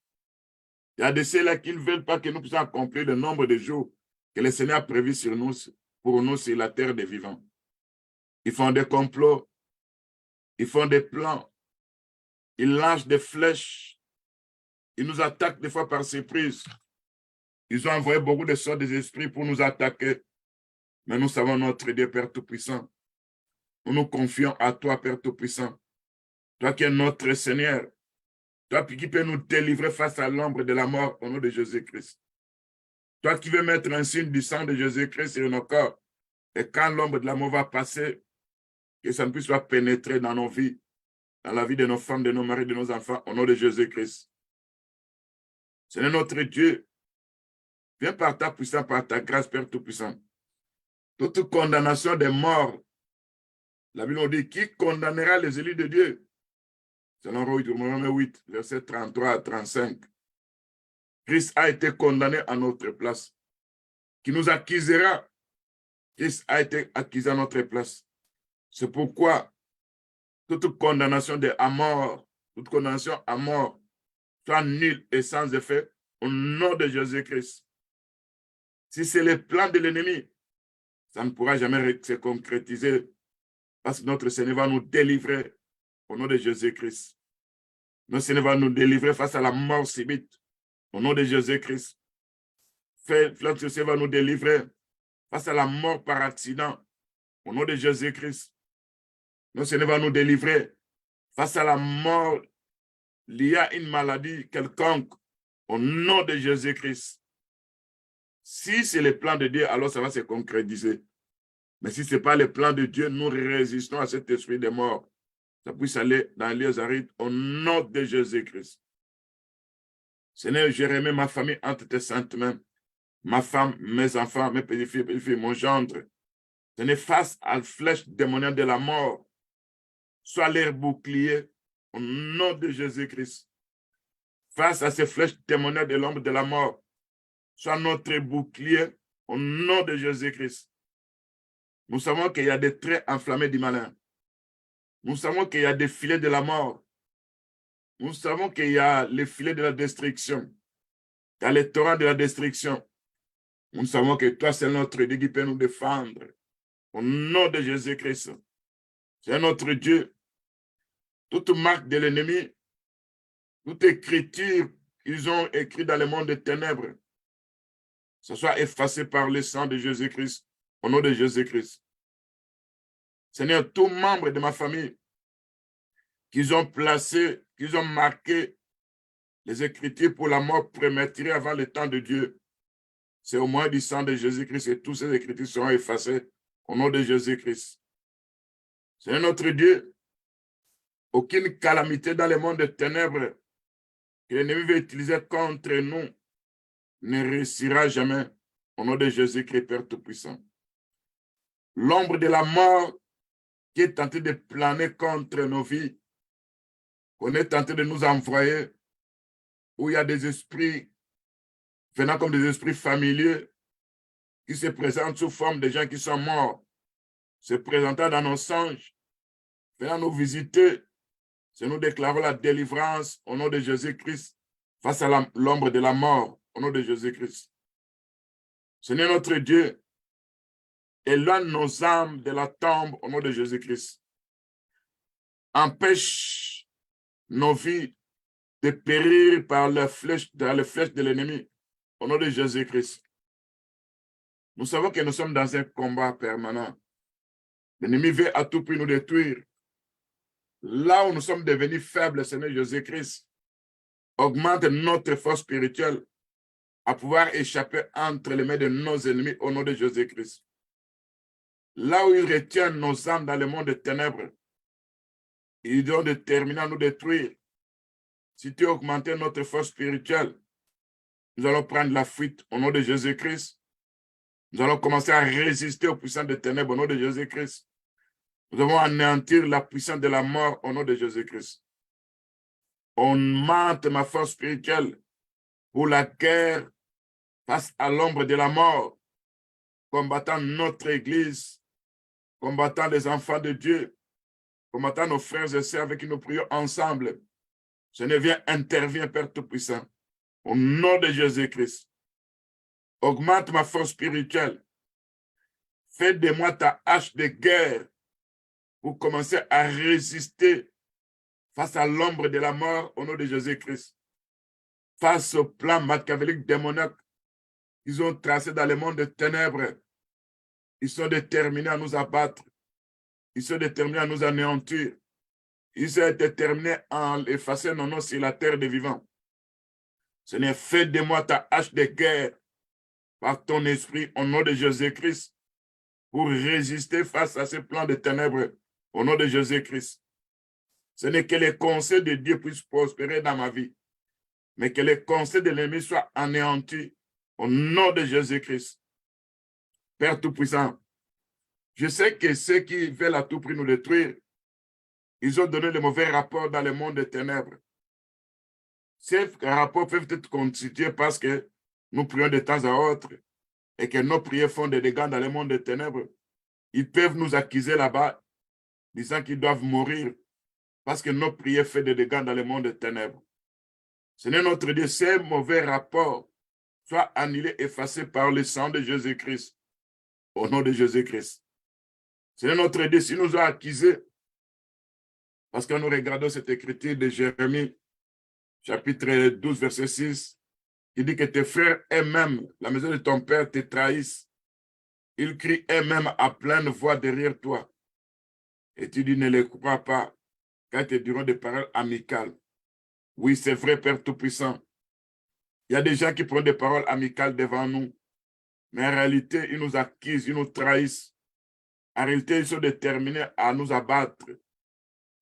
Il y a de ceux-là qui ne veulent pas que nous puissions accomplir le nombre de jours que le Seigneur a prévu sur nous, pour nous sur la terre des vivants. Ils font des complots, ils font des plans, ils lancent des flèches, ils nous attaquent des fois par surprise. Ils ont envoyé beaucoup de sortes des esprits pour nous attaquer. Mais nous savons notre Dieu, Père Tout-Puissant. Nous nous confions à toi, Père Tout-Puissant. Toi qui es notre Seigneur. Toi qui peux nous délivrer face à l'ombre de la mort au nom de Jésus-Christ. Toi qui veux mettre un signe du sang de Jésus-Christ sur nos corps. Et quand l'ombre de la mort va passer, que ça ne puisse pas pénétrer dans nos vies, dans la vie de nos femmes, de nos maris, de nos enfants, au nom de Jésus-Christ. Seigneur notre Dieu, viens par ta puissance, par ta grâce, Père Tout-Puissant. Toute condamnation des morts, la Bible nous dit, qui condamnera les élus de Dieu? Selon Romains 8, verset 33 à 35. Christ a été condamné à notre place. Qui nous accusera? Christ a été accusé à notre place. C'est pourquoi toute condamnation à mort, toute condamnation à mort, soit nulle et sans effet au nom de Jésus-Christ. Si c'est le plan de l'ennemi, ça ne pourra jamais se concrétiser parce que notre Seigneur va nous délivrer au nom de Jésus-Christ. Notre Seigneur va nous délivrer face à la mort subite au nom de Jésus-Christ. Notre Seigneur va nous délivrer face à la mort par accident au nom de Jésus-Christ. Notre Seigneur va nous délivrer face à la mort liée à une maladie quelconque au nom de Jésus-Christ. Si c'est le plan de Dieu, alors ça va se concrétiser. Mais si ce n'est pas le plan de Dieu, nous résistons à cet esprit de mort. Ça puisse aller dans les arides au nom de Jésus-Christ. Seigneur, je remets ma famille entre tes saintes mains. Ma femme, mes enfants, mes petits-filles, mon gendre. Seigneur, face à la flèche démoniaque de la mort, sois leur bouclier au nom de Jésus-Christ. Face à ces flèches démoniaques de l'ombre de la mort, sois notre bouclier au nom de Jésus-Christ. Nous savons qu'il y a des traits enflammés du malin. Nous savons qu'il y a des filets de la mort. Nous savons qu'il y a les filets de la destruction. Il y a les torrents de la destruction. Nous savons que toi, c'est notre Dieu qui peut nous défendre. Au nom de Jésus-Christ. C'est notre Dieu. Toute marque de l'ennemi, toute écriture qu'ils ont écrit dans le monde des ténèbres, ce soit effacé par le sang de Jésus-Christ. Au nom de Jésus-Christ. Seigneur, tous membres de ma famille qu'ils ont placé, qu'ils ont marqué les Écritures pour la mort prématurée avant le temps de Dieu, c'est au moins du sang de Jésus-Christ et toutes ces Écritures seront effacées au nom de Jésus-Christ. Seigneur notre Dieu, aucune calamité dans le monde des ténèbres que l'ennemi veut utiliser contre nous ne réussira jamais au nom de Jésus-Christ, Père Tout-Puissant. L'ombre de la mort qui est tenté de planer contre nos vies, qu'on est tenté de nous envoyer, où il y a des esprits venant comme des esprits familiers qui se présentent sous forme de gens qui sont morts, se présentant dans nos songes, venant nous visiter. Si nous déclarons la délivrance au nom de Jésus-Christ face à l'ombre de la mort, au nom de Jésus-Christ. Seigneur notre Dieu, éloigne nos âmes de la tombe au nom de Jésus-Christ. Empêche nos vies de périr par les flèches de l'ennemi au nom de Jésus-Christ. Nous savons que nous sommes dans un combat permanent. L'ennemi veut à tout prix nous détruire. Là où nous sommes devenus faibles, Seigneur Jésus-Christ, augmente notre force spirituelle à pouvoir échapper entre les mains de nos ennemis au nom de Jésus-Christ. Là où ils retiennent nos âmes dans le monde des ténèbres, ils ont déterminé à nous détruire. Si tu as augmenté notre force spirituelle, nous allons prendre la fuite au nom de Jésus-Christ. Nous allons commencer à résister aux puissants des ténèbres au nom de Jésus-Christ. Nous devons anéantir la puissance de la mort au nom de Jésus-Christ. Augmente ma force spirituelle pour la guerre face à l'ombre de la mort, combattant notre Église, combattant les enfants de Dieu, combattant nos frères et sœurs avec qui nous prions ensemble. Seigneur, viens, interviens, Père Tout-Puissant, au nom de Jésus-Christ. Augmente ma force spirituelle. Fais de moi ta hache de guerre pour commencer à résister face à l'ombre de la mort au nom de Jésus-Christ. Face au plan machiavélique démoniaque qu'ils ont tracé dans le monde des ténèbres. Ils sont déterminés à nous abattre. Ils sont déterminés à nous anéantir. Ils sont déterminés à effacer nos noms sur la terre des vivants. Seigneur, fais de moi ta hache de guerre par ton esprit au nom de Jésus-Christ pour résister face à ce plan de ténèbres au nom de Jésus-Christ. Ce n'est que les conseils de Dieu puissent prospérer dans ma vie, mais que les conseils de l'ennemi soient anéantis au nom de Jésus-Christ. Père Tout-Puissant, je sais que ceux qui veulent à tout prix nous détruire, ils ont donné le mauvais rapport dans le monde des ténèbres. Ces rapports peuvent être constitués parce que nous prions de temps à autre et que nos prières font des dégâts dans le monde des ténèbres. Ils peuvent nous accuser là-bas, disant qu'ils doivent mourir parce que nos prières font des dégâts dans le monde des ténèbres. Seigneur notre Dieu, ces mauvais rapports soient annulés, effacés par le sang de Jésus-Christ, au nom de Jésus-Christ. Seigneur notre Dieu, si nous avons accusés, parce que nous regardons cette écriture de Jérémie, chapitre 12, verset 6, il dit que tes frères eux-mêmes, la maison de ton père, te trahissent. Ils crient eux-mêmes à pleine voix derrière toi. Et tu dis, ne les crois pas, car ils te diront des paroles amicales. Oui, c'est vrai, Père Tout-Puissant. Il y a des gens qui prennent des paroles amicales devant nous, mais en réalité, ils nous accusent, ils nous trahissent. En réalité, ils sont déterminés à nous abattre.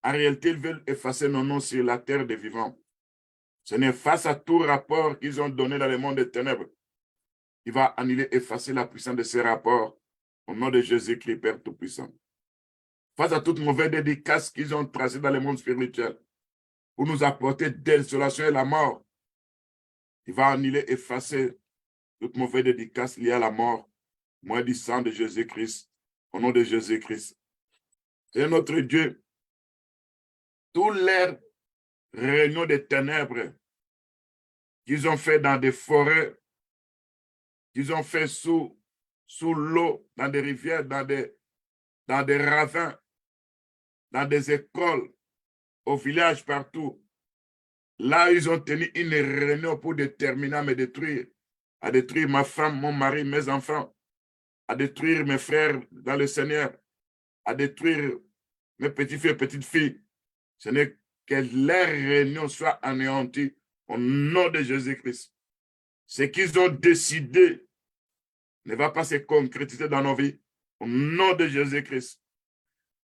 En réalité, ils veulent effacer nos noms sur la terre des vivants. Ce n'est face à tout rapport qu'ils ont donné dans le monde des ténèbres. Il va annuler, effacer la puissance de ces rapports au nom de Jésus-Christ, Père Tout-Puissant. Face à toute mauvaise dédicace qu'ils ont tracée dans le monde spirituel pour nous apporter désolation et la mort, il va annuler, effacer toute mauvaise dédicace liée à la mort, moins du sang de Jésus-Christ, au nom de Jésus-Christ. C'est notre Dieu. Tous les réunions des ténèbres qu'ils ont fait dans des forêts, qu'ils ont fait sous l'eau, dans des rivières, dans des ravins, dans des écoles, au village, partout. Là, ils ont tenu une réunion pour déterminer à me détruire, à détruire ma femme, mon mari, mes enfants, à détruire mes frères dans le Seigneur, à détruire mes petits-filles et petites-filles. Ce n'est que leur réunion soit anéantie au nom de Jésus-Christ. Ce qu'ils ont décidé ne va pas se concrétiser dans nos vies au nom de Jésus-Christ.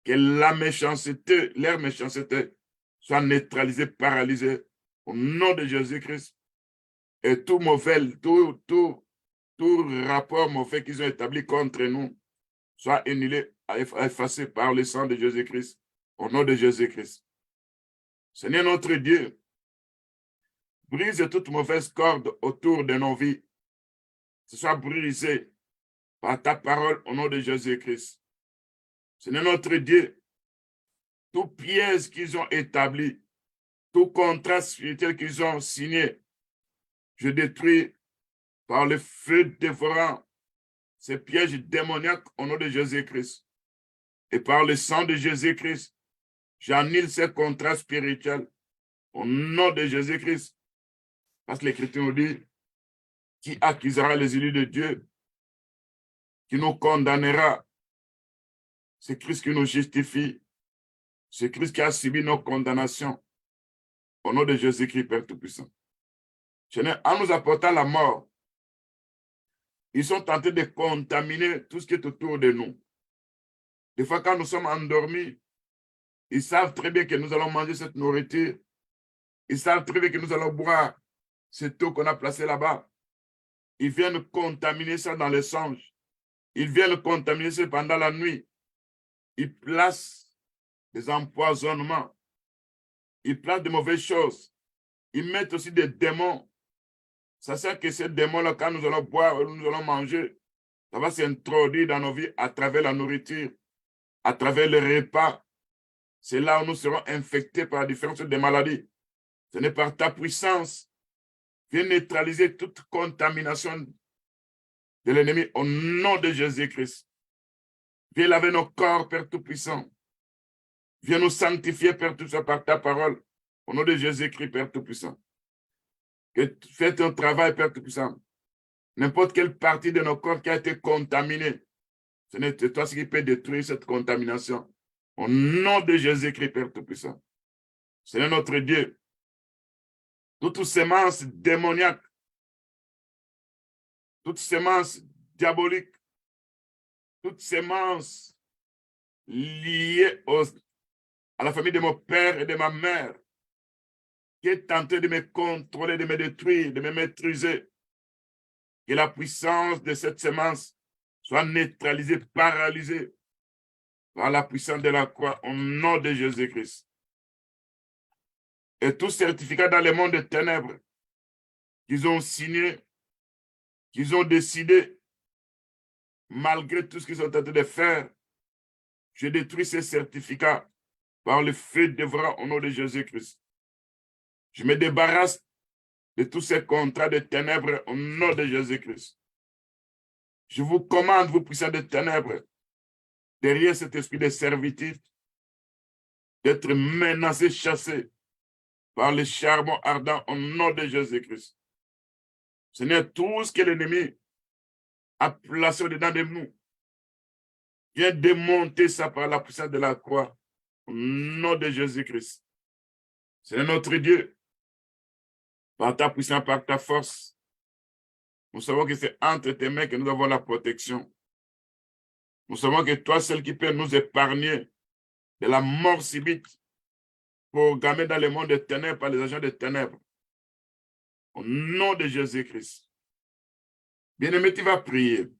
Que la méchanceté, leur méchanceté soit neutralisée, paralysée au nom de Jésus-Christ. Et tout mauvais, tout rapport mauvais qu'ils ont établi contre nous soit annulé, effacé par le sang de Jésus-Christ au nom de Jésus-Christ. Seigneur notre Dieu, brise toute mauvaise corde autour de nos vies ce soit brisé par ta parole au nom de Jésus-Christ. Seigneur notre Dieu, tout piège qu'ils ont établi, tout contrat spirituel qu'ils ont signé, je détruis par le feu dévorant ces pièges démoniaques au nom de Jésus-Christ. Et par le sang de Jésus-Christ, j'annule ces contrats spirituels au nom de Jésus-Christ. Parce que l'Écriture nous dit, qui accusera les élus de Dieu, qui nous condamnera. C'est Christ qui nous justifie. C'est Christ qui a subi nos condamnations. Au nom de Jésus-Christ, Père Tout-Puissant. Seigneur, en nous apportant la mort, ils sont tentés de contaminer tout ce qui est autour de nous. Des fois, quand nous sommes endormis, ils savent très bien que nous allons manger cette nourriture. Ils savent très bien que nous allons boire cette eau qu'on a placée là-bas. Ils viennent contaminer ça dans les songes. Ils viennent contaminer ça pendant la nuit. Ils placent des empoisonnements. Ils placent de mauvaises choses. Ils mettent aussi des démons. Ça sert que ces démons-là, quand nous allons boire, nous allons manger, ça va s'introduire dans nos vies à travers la nourriture, à travers le repas. C'est là où nous serons infectés par la différence des maladies. Ce n'est par ta puissance. Viens neutraliser toute contamination de l'ennemi au nom de Jésus-Christ. Viens laver nos corps, Père Tout-Puissant. Viens nous sanctifier, Père Tout-Puissant, par ta parole. Au nom de Jésus-Christ, Père Tout-Puissant. Que fais ton travail, Père Tout-Puissant. N'importe quelle partie de nos corps qui a été contaminée, ce n'est toi qui peut détruire cette contamination. Au nom de Jésus-Christ, Père Tout-Puissant. Seigneur notre Dieu, toute sémence démoniaque, toute sémence diabolique, toute sémence liée à la famille de mon père et de ma mère, qui est tenté de me contrôler, de me détruire, de me maîtriser, que la puissance de cette sémence soit neutralisée, paralysée par la puissance de la croix au nom de Jésus-Christ. Et tout certificat dans le monde des ténèbres qu'ils ont signé, qu'ils ont décidé, malgré tout ce qu'ils sont en train de faire, je détruis ces certificats par le feu dévorant au nom de Jésus-Christ. Je me débarrasse de tous ces contrats de ténèbres au nom de Jésus-Christ. Je vous commande, vous puissants de ténèbres, derrière cet esprit de servitude, d'être menacés, chassés par le charbon ardent au nom de Jésus-Christ. Seigneur, tout ce que l'ennemi a placé au-dedans de nous, viens démonter ça par la puissance de la croix au nom de Jésus-Christ. Seigneur notre Dieu, par ta puissance, par ta force, nous savons que c'est entre tes mains que nous avons la protection. Nous savons que toi, seul qui peut nous épargner de la mort subite programmée dans le monde des ténèbres par les agents des ténèbres. Au nom de Jésus-Christ. Bien-aimé, tu vas prier.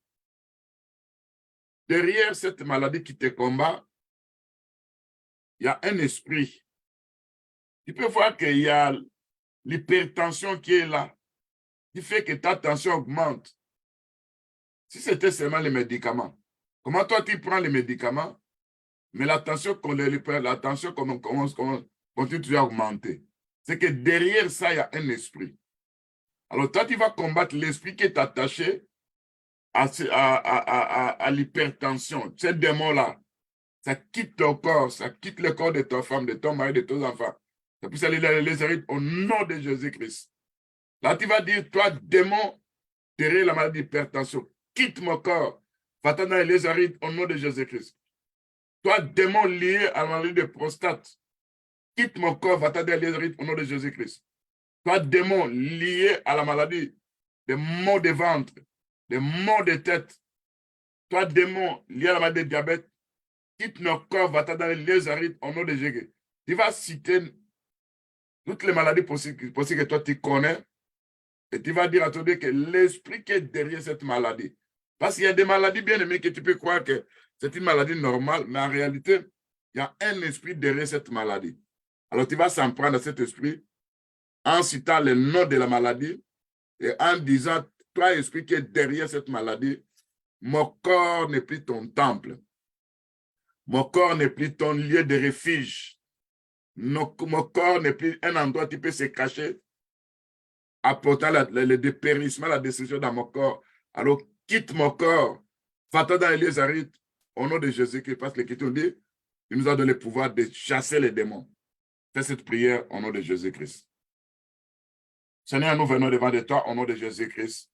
Derrière cette maladie qui te combat, il y a un esprit. Tu peux voir qu'il y a l'hypertension qui est là, qui fait que ta tension augmente. Si c'était seulement les médicaments, comment toi tu prends les médicaments, mais la tension continue à augmenter. C'est que derrière ça, il y a un esprit. Alors toi, tu vas combattre l'esprit qui est attaché à l'hypertension. Ce démon-là, ça quitte ton corps, ça quitte le corps de ta femme, de ton mari, de tes enfants. Ça puisse aller dans les hérits au nom de Jésus-Christ. Là, tu vas dire, toi, démon, derrière la maladie d'hypertension, quitte mon corps, va-t'en dans les hérits au nom de Jésus-Christ. Toi, démon lié à la maladie de prostate, quitte mon corps, va-t'en dans les hérits au nom de Jésus-Christ. Toi, démon lié à la maladie des maux de ventre, des maux de tête, toi, démon lié à la maladie de diabète, quitte nos corps, va-t'en dans les hérits au nom de Jésus. Tu vas citer toutes les maladies possibles que toi tu connais, et tu vas dire à ton Dieu que l'esprit qui est derrière cette maladie, parce qu'il y a des maladies bien aimées que tu peux croire que c'est une maladie normale, mais en réalité, il y a un esprit derrière cette maladie. Alors tu vas s'en prendre à cet esprit en citant le nom de la maladie et en disant toi, esprit qui est derrière cette maladie, mon corps n'est plus ton temple. Mon corps n'est plus ton lieu de refuge. Mon corps n'est plus un endroit où tu peux se cacher, apportant le dépérissement, la destruction dans mon corps. Alors, quitte mon corps, va-t'en dans les lieux arides, au nom de Jésus-Christ, parce que l'Écriture dit, il nous a donné le pouvoir de chasser les démons. Fais cette prière au nom de Jésus-Christ. Seigneur, nous venons devant de toi au nom de Jésus-Christ.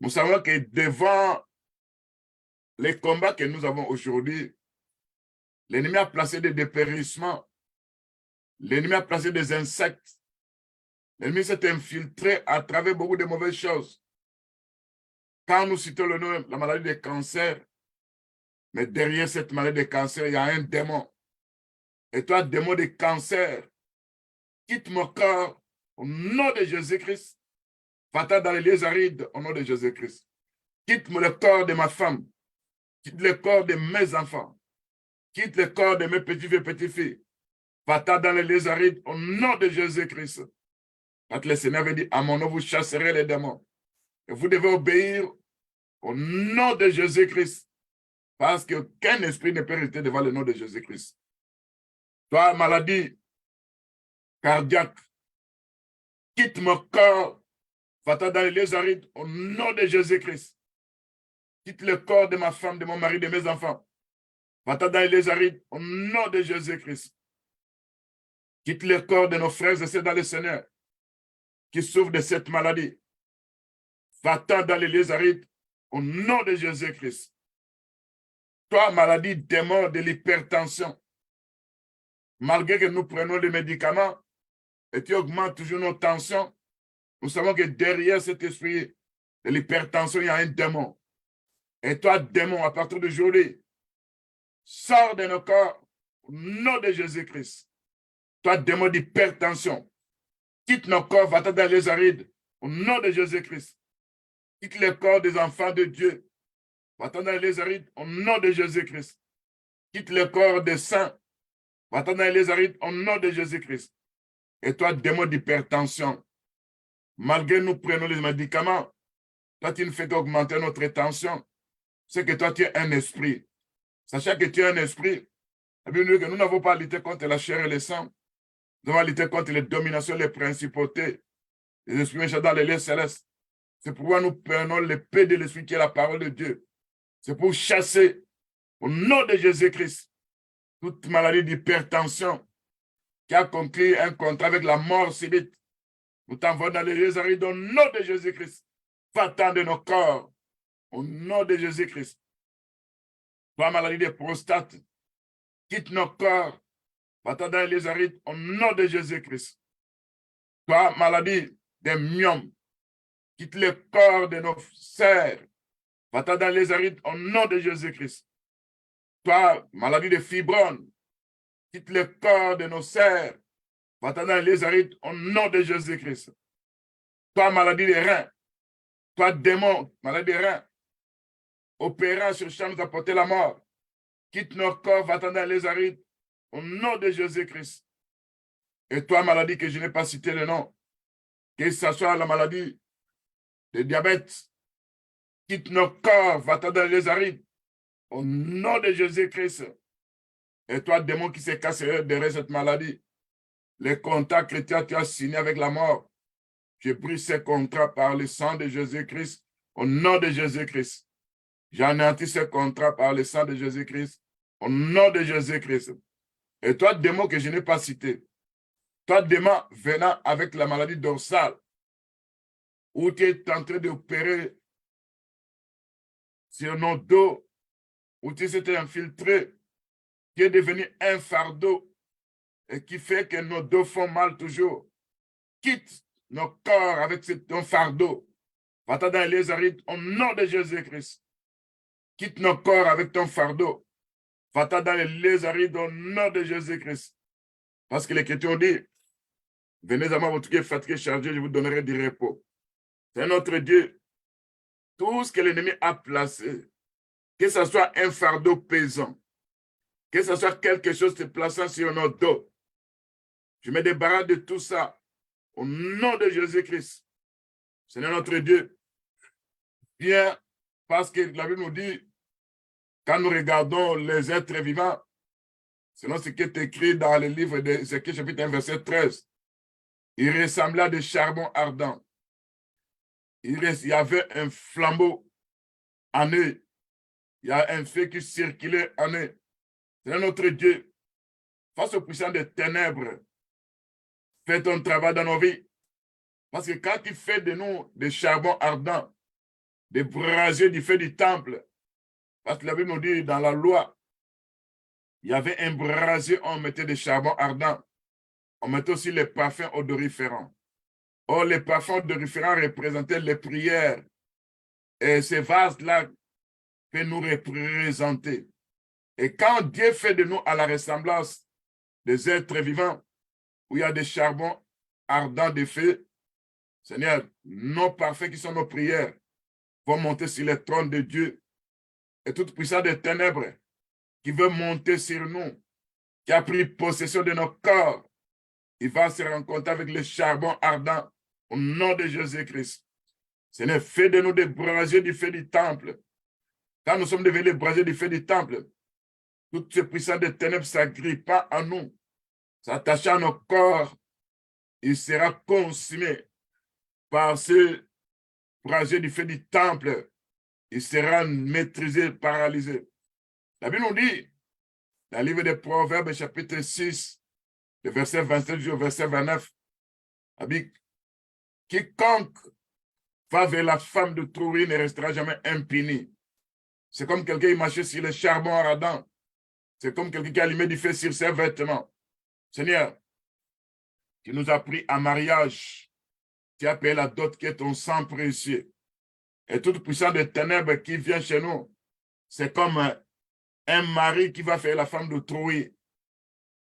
Nous savons que devant les combats que nous avons aujourd'hui, l'ennemi a placé des dépérissements, l'ennemi a placé des insectes, l'ennemi s'est infiltré à travers beaucoup de mauvaises choses. Quand nous citons le nom, la maladie du cancer, mais derrière cette maladie de cancer, il y a un démon. Et toi, démon de cancer, quitte mon corps au nom de Jésus-Christ. Va-t'en dans les lieux arides au nom de Jésus-Christ. Quitte le corps de ma femme. Quitte le corps de mes enfants. Quitte le corps de mes petits-filles et petites-filles. Va-t'en dans les lieux arides au nom de Jésus-Christ. Quand le Seigneur avait dit, à mon nom, vous chasserez les démons. Et vous devez obéir au nom de Jésus-Christ. Parce qu'aucun esprit ne peut rester devant le nom de Jésus-Christ. Toi, maladie cardiaque, quitte mon corps, va-t'en dans les lieux arides au nom de Jésus-Christ. Quitte le corps de ma femme, de mon mari, de mes enfants. Va-t'en dans les lieux arides au nom de Jésus-Christ. Quitte le corps de nos frères et sœurs dans le Seigneur qui souffrent de cette maladie. Va-t'en dans les lieux arides au nom de Jésus-Christ. Toi, maladie, démon de l'hypertension, malgré que nous prenons les médicaments et tu augmentes toujours nos tensions, nous savons que derrière cet esprit de l'hypertension, il y a un démon. Et toi, démon, à partir d'aujourd'hui, sors de nos corps au nom de Jésus-Christ. Toi, démon d'hypertension, quitte nos corps, va-t'en dans les arides au nom de Jésus-Christ. Quitte le corps des enfants de Dieu, va-t'en dans les arides au nom de Jésus-Christ. Quitte le corps des saints, va-t'en dans les arides au nom de Jésus-Christ. Et toi, démon d'hypertension, malgré nous prenons les médicaments, toi, tu ne fais qu'augmenter notre tension. C'est que toi, tu es un esprit. Sachant que tu es un esprit, la Bible dit que nous n'avons pas à lutter contre la chair et le sang. Nous devons lutter contre les dominations, les principautés, les esprits méchants dans les lieux célestes. C'est pourquoi nous prenons l'épée de l'esprit qui est la parole de Dieu. C'est pour chasser, au nom de Jésus-Christ, toute maladie d'hypertension qui a conclu un contrat avec la mort subite. Nous t'envoyons dans les lieux arides au nom de Jésus-Christ. Va-t'en de nos corps, au nom de Jésus-Christ. Toi, maladie de prostate, quitte nos corps, va-t'en dans les lieux arides au nom de Jésus-Christ. Toi, maladie des myomes, quitte le corps de nos sœurs, va-t'en dans les arides au nom de Jésus-Christ. Toi, maladie de fibromes, quitte le corps de nos sœurs, va-t'en dans les arides au nom de Jésus-Christ. Toi, maladie des reins, toi, démon, maladie des reins, opérant sur champ nous apporter la mort, quitte nos corps, va-t'en dans les arides au nom de Jésus-Christ. Et toi, maladie que je n'ai pas cité le nom, que ce soit la maladie de diabète, quitte nos corps, va-t'en dans les arides au nom de Jésus-Christ. Et toi, démon qui s'est cassé derrière cette maladie, les contrats chrétiens que tu as signés avec la mort, j'ai pris ces contrats par le sang de Jésus-Christ, au nom de Jésus-Christ. J'ai anéanti ces contrats par le sang de Jésus-Christ, au nom de Jésus-Christ. Et toi, démon que je n'ai pas cité, toi, démon venant avec la maladie dorsale, où tu es en train d'opérer sur nos dos, où tu t'es infiltré, qui est devenu un fardeau et qui fait que nos dos font mal toujours. Quitte nos corps avec ton fardeau. Va-t'en dans les arides au nom de Jésus-Christ. Quitte nos corps avec ton fardeau. Va-t'en dans les arides au nom de Jésus-Christ. Parce que l'Écriture dit, venez à moi, votre qui est fatigué, chargé, je vous donnerai du repos. C'est notre Dieu. Tout ce que l'ennemi a placé, que ce soit un fardeau pesant, que ce soit quelque chose se plaçant sur notre dos, je me débarrasse de tout ça au nom de Jésus-Christ. Seigneur notre Dieu, Bien, parce que la Bible nous dit, quand nous regardons les êtres vivants, selon ce qui est écrit dans le livre d'Ézéchiel, chapitre 1, verset 13, il ressemblait à des charbons ardents. Il y avait un flambeau en eux. Il y a un feu qui circulait en eux. C'est notre Dieu. Face aux puissants des ténèbres, fais ton travail dans nos vies. Parce que quand il fait de nous des charbons ardents, des brasiers du feu du temple, parce que la Bible nous dit dans la loi, il y avait un brasier, on mettait des charbons ardents. On mettait aussi les parfums odoriférants. Or, les parfums odoriférants représentaient les prières. Et ces vases-là peut nous représenter. Et quand Dieu fait de nous à la ressemblance des êtres vivants, où il y a des charbons ardents de feu, Seigneur, nos parfaits qui sont nos prières vont monter sur le trône de Dieu. Et toute puissance des ténèbres qui veut monter sur nous, qui a pris possession de nos corps, il va se rencontrer avec les charbons ardents au nom de Jésus-Christ. Seigneur, fais de nous des brasiers du feu du temple. Quand nous sommes devenus les brasiers du feu du temple, toutes ces puissances des ténèbres s'agrippent à nous, s'attachent à nos corps, il sera consumé par ce brasier du feu du temple. Il sera maîtrisé, paralysé. La Bible nous dit, dans le livre des Proverbes, chapitre 6, le verset 27 jusqu'au verset 29, la Bible, quiconque va vers la femme de Trouille ne restera jamais impuni. C'est comme quelqu'un qui marchait sur le charbon ardent. C'est comme quelqu'un qui allumait du feu sur ses vêtements. Seigneur, tu nous as pris en mariage. Tu as payé la dot qui est ton sang précieux. Et toute puissance des ténèbres qui vient chez nous, c'est comme un mari qui va faire la femme de Trouille.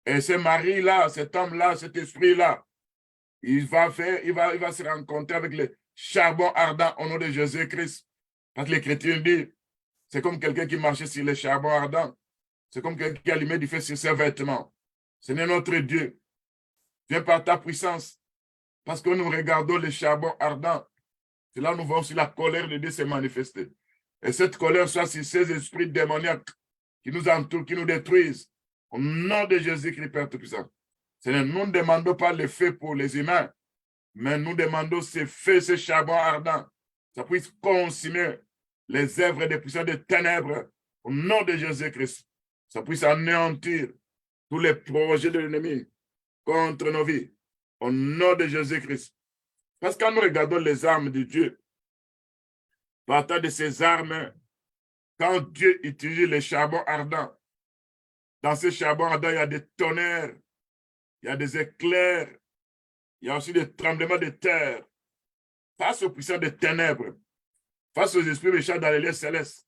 Et ce mari-là, cet homme-là, cet esprit-là, il va se rencontrer avec le charbon ardent au nom de Jésus-Christ. Parce que les chrétiens disent, c'est comme quelqu'un qui marchait sur le charbon ardent. C'est comme quelqu'un qui allumait du feu sur ses vêtements. Seigneur notre Dieu, viens par ta puissance. Parce que nous regardons le charbon ardent. C'est là que nous voyons si la colère de Dieu s'est manifestée. Et cette colère soit sur ces esprits démoniaques qui nous entourent, qui nous détruisent. Au nom de Jésus-Christ, Père Tout-Puissant. Seigneur, nous ne demandons pas le feu pour les humains, mais nous demandons ce feu, ce charbon ardent. Ça puisse consumer les œuvres des puissants des ténèbres. Au nom de Jésus-Christ. Ça puisse anéantir tous les projets de l'ennemi contre nos vies. Au nom de Jésus-Christ. Parce que quand nous regardons les armes de Dieu, partant de ces armes, quand Dieu utilise les charbons ardents, dans ces charbons ardents, il y a des tonnerres, il y a des éclairs, il y a aussi des tremblements de terre. Face aux puissants des ténèbres, face aux esprits méchants dans les lieux célestes,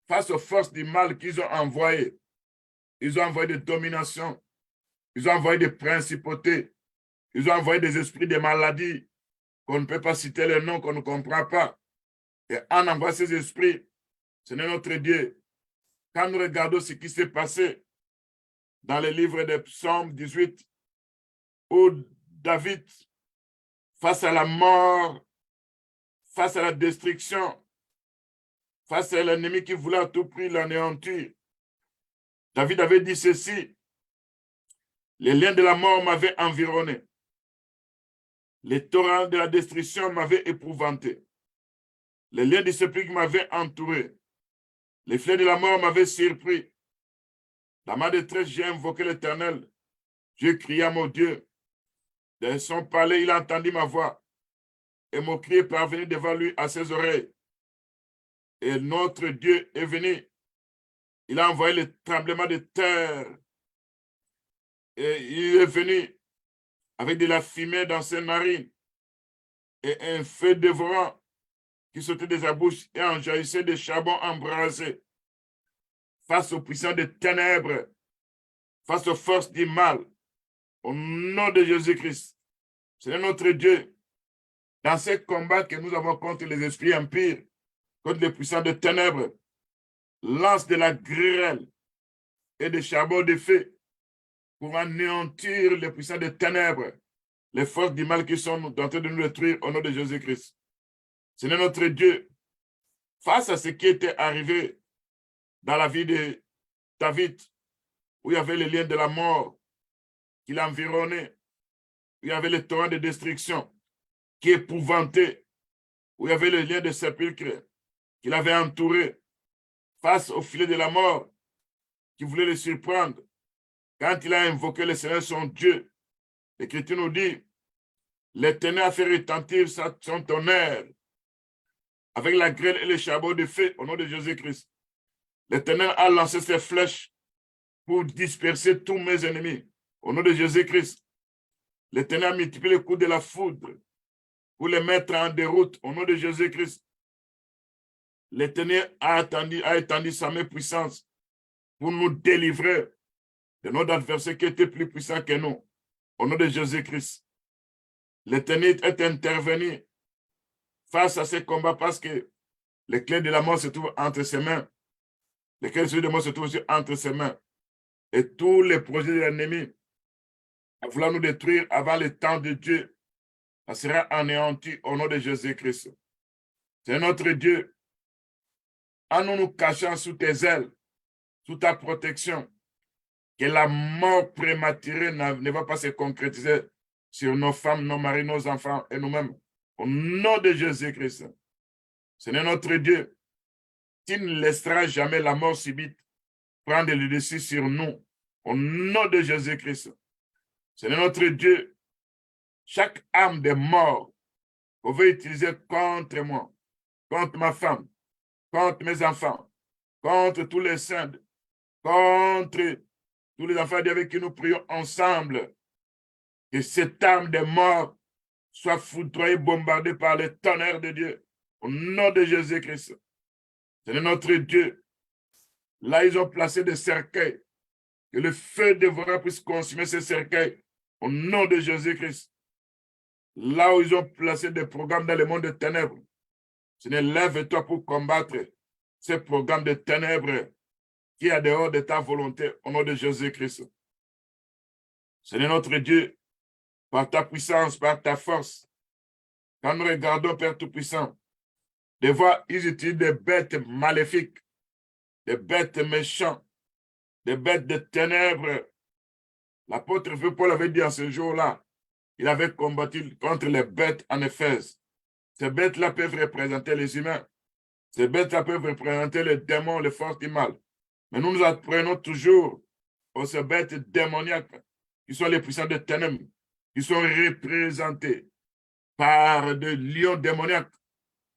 face aux forces du mal qu'ils ont envoyées, ils ont envoyé des dominations, ils ont envoyé des principautés, ils ont envoyé des esprits de maladies, qu'on ne peut pas citer les noms, qu'on ne comprend pas. Et en envoyant ces esprits, c'est notre Dieu. Quand nous regardons ce qui s'est passé dans le livre des Psaumes 18, où David, face à la mort, face à la destruction, face à l'ennemi qui voulait à tout prix l'anéantir, David avait dit ceci: les liens de la mort m'avaient environné. Les torrents de la destruction m'avaient épouvanté. Les liens du sépulcre m'avaient entouré. Les flèches de la mort m'avaient surpris. Dans ma détresse, j'ai invoqué l'Éternel. J'ai crié à mon Dieu. Dans son palais, il a entendu ma voix. Et mon cri est parvenu devant lui à ses oreilles. Et notre Dieu est venu. Il a envoyé le tremblement de terre. Et il est venu avec de la fumée dans ses narines et un feu dévorant qui sortait de sa bouche et enjaillissait des charbons embrasés. Face aux puissants des ténèbres, face aux forces du mal, au nom de Jésus-Christ, c'est notre Dieu. Dans ces combats que nous avons contre les esprits impurs, contre les puissants des ténèbres, lance de la grêle et des charbons de feu pour anéantir les puissants des ténèbres, les forces du mal qui sont en train de nous détruire au nom de Jésus-Christ. Seigneur notre Dieu, face à ce qui était arrivé dans la vie de David, où il y avait les liens de la mort qui l'environnaient, où il y avait le torrent de destruction qui épouvantait, où il y avait le lien de sépulcre qui l'avait entouré, face au filet de la mort qui voulait le surprendre. Quand il a invoqué le Seigneur son Dieu, l'Écriture nous dit, l'Éternel a fait retentir son tonnerre avec la grêle et le charbon de feu au nom de Jésus-Christ. L'Éternel a lancé ses flèches pour disperser tous mes ennemis au nom de Jésus-Christ. L'Éternel a multiplié les coups de la foudre pour les mettre en déroute au nom de Jésus-Christ. L'Éternel a étendu sa main puissante pour nous délivrer de nos adversaires qui étaient plus puissants que nous au nom de Jésus-Christ. L'Éternel est intervenu face à ces combats parce que les clés de la mort se trouvent entre ses mains. Les clés de la mort se trouvent aussi entre ses mains. Et tous les projets de l'ennemi à vouloir nous détruire avant le temps de Dieu, ça sera anéanti au nom de Jésus-Christ. C'est notre Dieu. En nous cachant sous tes ailes, sous ta protection, que la mort prématurée ne va pas se concrétiser sur nos femmes, nos maris, nos enfants et nous-mêmes. Au nom de Jésus-Christ. C'est notre Dieu qui ne laissera jamais la mort subite prendre le dessus sur nous. Au nom de Jésus-Christ. C'est notre Dieu. Chaque âme de mort qu'on veut utiliser contre moi, contre ma femme, contre mes enfants, contre tous les saints, contre tous les enfants avec qui nous prions ensemble, que cette âme de mort soit foudroyée, bombardée par le tonnerre de Dieu, au nom de Jésus-Christ. C'est notre Dieu. Là, ils ont placé des cercueils, que le feu dévorant puisse consumer ces cercueils, au nom de Jésus-Christ. Là où ils ont placé des programmes dans le monde des ténèbres, Seigneur, lève-toi pour combattre ces programmes de ténèbres qui est dehors de ta volonté, au nom de Jésus-Christ. Seigneur notre Dieu, par ta puissance, par ta force, quand nous regardons, Père Tout-Puissant, des fois, ils utilisent des bêtes maléfiques, des bêtes méchantes, des bêtes de ténèbres. L'apôtre Paul avait dit en ce jour-là, il avait combattu contre les bêtes en Éphèse. Ces bêtes-là peuvent représenter les humains. Ces bêtes-là peuvent représenter les démons, les forces du mal. Mais nous nous apprenons toujours aux ces bêtes démoniaques qui sont les puissants des ténèbres, qui sont représentés par des lions démoniaques.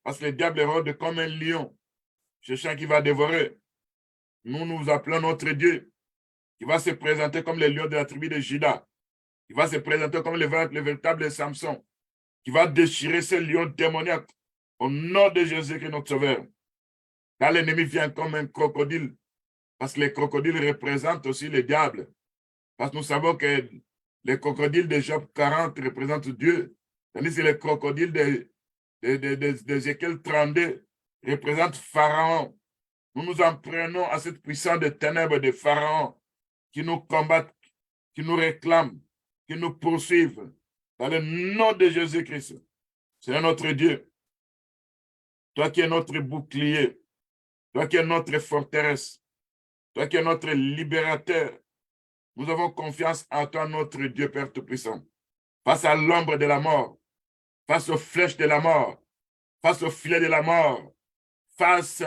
Parce que le diable est rôde comme un lion, cherchant qui va dévorer. Nous nous appelons notre Dieu, qui va se présenter comme le lion de la tribu de Juda, qui va se présenter comme le véritable Samson, qui va déchirer ce lion démoniaque au nom de Jésus qui est notre sauveur. Quand l'ennemi vient comme un crocodile, parce que les crocodiles représentent aussi le diable, parce que nous savons que les crocodiles de Job 40 représentent Dieu, tandis que les crocodiles d'Ézéchiel 32 représentent Pharaon. Nous nous en prenons à cette puissance de ténèbres de Pharaon qui nous combattent, qui nous réclament, qui nous poursuivent. Dans le nom de Jésus-Christ, c'est notre Dieu. Toi qui es notre bouclier, toi qui es notre forteresse, toi qui es notre libérateur, nous avons confiance en toi, notre Dieu Père Tout-Puissant. Face à l'ombre de la mort, face aux flèches de la mort, face au filet de la mort, face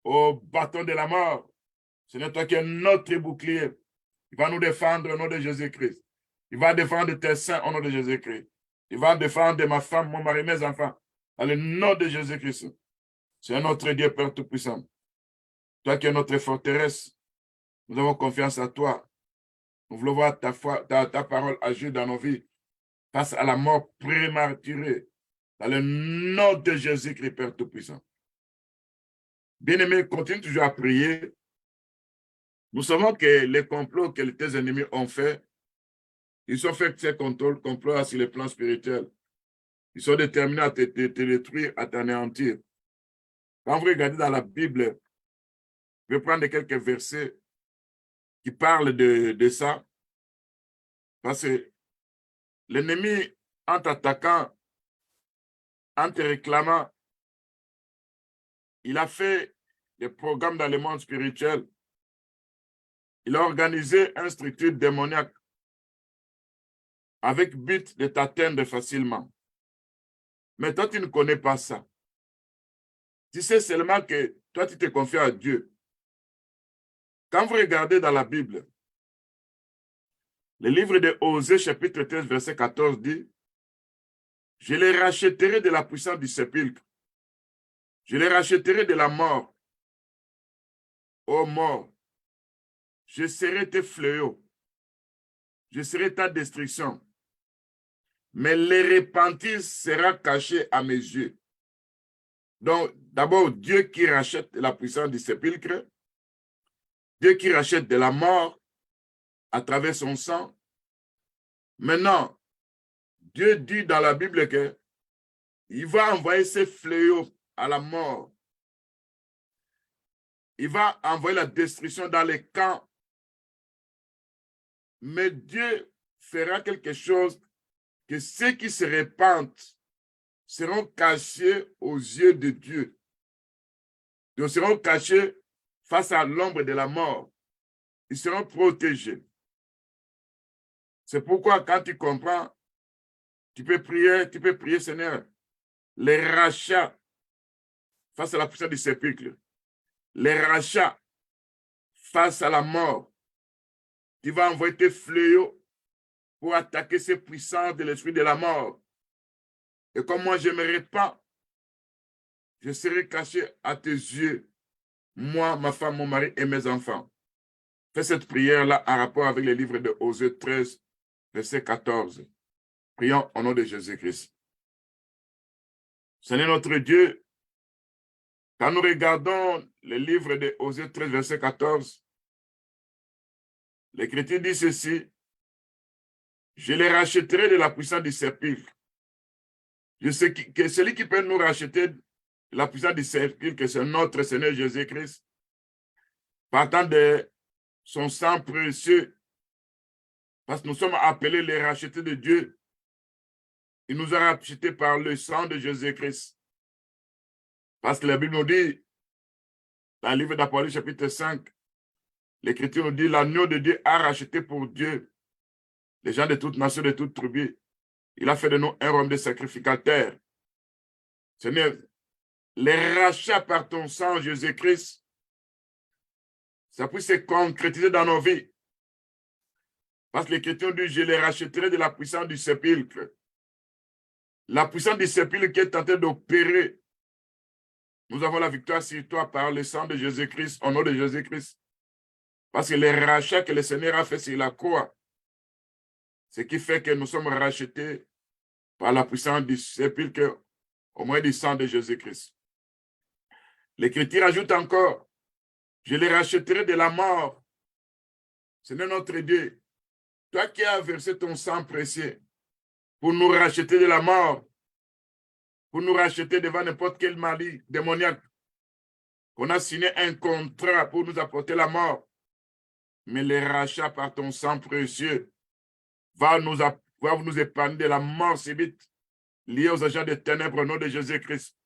au bâton de la mort, c'est toi qui es notre bouclier. Il va nous défendre au nom de Jésus-Christ. Il va défendre tes saints au nom de Jésus-Christ. Il va défendre ma femme, mon mari, mes enfants. Dans le nom de Jésus-Christ. C'est notre Dieu Père Tout-Puissant. Toi qui es notre forteresse, nous avons confiance en toi. Nous voulons voir ta parole agir dans nos vies face à la mort prématurée. Dans le nom de Jésus-Christ, Père Tout-Puissant. Bien-aimés, continue toujours à prier. Nous savons que les complots que tes ennemis ont faits, ils ont fait ces complots sur le plan spirituel. Ils sont déterminés à te détruire, à t'anéantir. Quand vous regardez dans la Bible, je vais prendre quelques versets qui parlent de ça. Parce que l'ennemi, en t'attaquant, en te réclamant, il a fait des programmes dans le monde spirituel. Il a organisé une structure démoniaque avec but de t'atteindre facilement. Mais toi, tu ne connais pas ça. Tu sais seulement que toi, tu te confies à Dieu. Quand vous regardez dans la Bible, le livre de Osée, chapitre 13, verset 14 dit, « Je les rachèterai de la puissance du sépulcre. Je les rachèterai de la mort. Ô mort, je serai tes fléaux. Je serai ta destruction. Mais le repentir sera caché à mes yeux. » Donc, d'abord, Dieu qui rachète la puissance du sépulcre, Dieu qui rachète de la mort à travers son sang. Maintenant, Dieu dit dans la Bible que il va envoyer ses fléaux à la mort. Il va envoyer la destruction dans les camps. Mais Dieu fera quelque chose que ceux qui se répandent seront cachés aux yeux de Dieu. Ils seront cachés face à l'ombre de la mort. Ils seront protégés. C'est pourquoi quand tu comprends, tu peux prier, Seigneur, les rachats face à la puissance du sépulcre, les rachats face à la mort. Tu vas envoyer tes fléaux pour attaquer ces puissances de l'esprit de la mort. Et comme moi, je ne me répands, je serai caché à tes yeux, moi, ma femme, mon mari et mes enfants. Fais cette prière-là en rapport avec les livres de Osée 13, verset 14. Prions au nom de Jésus-Christ. Seigneur notre Dieu, quand nous regardons les livres de Osée 13, verset 14, l'Écriture dit ceci, « Je les rachèterai de la puissance du sépulcre. » Je sais que celui qui peut nous racheter de la puissance du sépulcre, c'est notre Seigneur Jésus-Christ, partant de son sang précieux, parce que nous sommes appelés les rachetés de Dieu. Il nous a rachetés par le sang de Jésus-Christ. Parce que la Bible nous dit, dans le livre d'Apocalypse chapitre 5, l'Écriture nous dit, l'agneau de Dieu a racheté pour Dieu les gens de toutes nations, de toutes tribus. Il a fait de nous un royaume de sacrificateurs. Seigneur, les rachats par ton sang, Jésus-Christ, ça puisse se concrétiser dans nos vies. Parce que l'Écriture dit, je les rachèterai de la puissance du sépulcre. La puissance du sépulcre qui est en train d'opérer. Nous avons la victoire sur toi par le sang de Jésus-Christ, au nom de Jésus-Christ. Parce que les rachats que le Seigneur a fait sur la croix, ce qui fait que nous sommes rachetés par la puissance du sépulcre au moyen du sang de Jésus-Christ. L'Écriture ajoute encore, je les rachèterai de la mort. Seigneur notre Dieu, toi qui as versé ton sang précieux pour nous racheter de la mort, pour nous racheter devant n'importe quel maladie démoniaque, qu'on a signé un contrat pour nous apporter la mort, mais les rachats par ton sang précieux va nous épargner de la mort subite liée aux agents des ténèbres au nom de Jésus-Christ.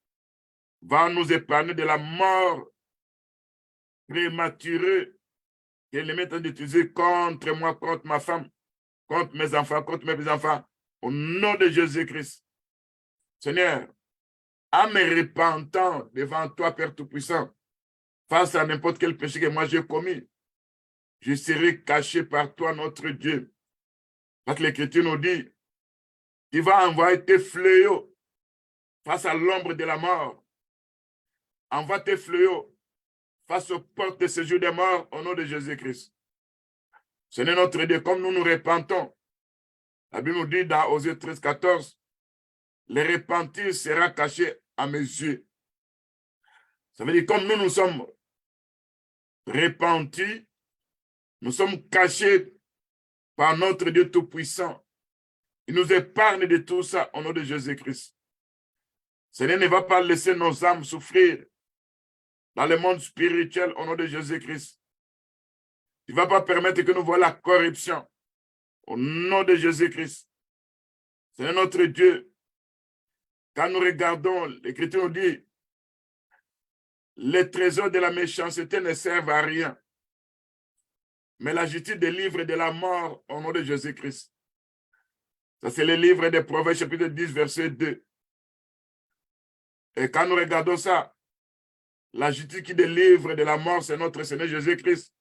Va nous épargner de la mort prématurée que les méthodes d'utiliser contre moi, contre ma femme, contre mes enfants, contre mes petits-enfants, au nom de Jésus-Christ. Seigneur, en me repentant devant toi, Père Tout-Puissant, face à n'importe quel péché que moi j'ai commis, je serai caché par toi, notre Dieu. Parce que l'Écriture nous dit, tu vas envoyer tes fléaux face à l'ombre de la mort. Envoie tes fléaux face aux portes de séjour des morts au nom de Jésus-Christ. Seigneur notre Dieu, comme nous nous repentons, la Bible nous dit dans Osée 13, 14, le repentir sera caché à mes yeux. Ça veut dire comme nous nous sommes repentis, nous sommes cachés par notre Dieu Tout-Puissant. Il nous épargne de tout ça au nom de Jésus-Christ. Seigneur ne va pas laisser nos âmes souffrir dans le monde spirituel au nom de Jésus-Christ. Il ne va pas permettre que nous voyons la corruption au nom de Jésus-Christ. Seigneur notre Dieu, quand nous regardons, l'Écriture nous dit, Les trésors de la méchanceté ne servent à rien, mais la justice délivre de la mort au nom de Jésus-Christ. Ça, c'est le livre des Proverbes, chapitre 10, verset 2. Et quand nous regardons ça, la justice qui délivre de la mort, c'est notre Seigneur Jésus-Christ,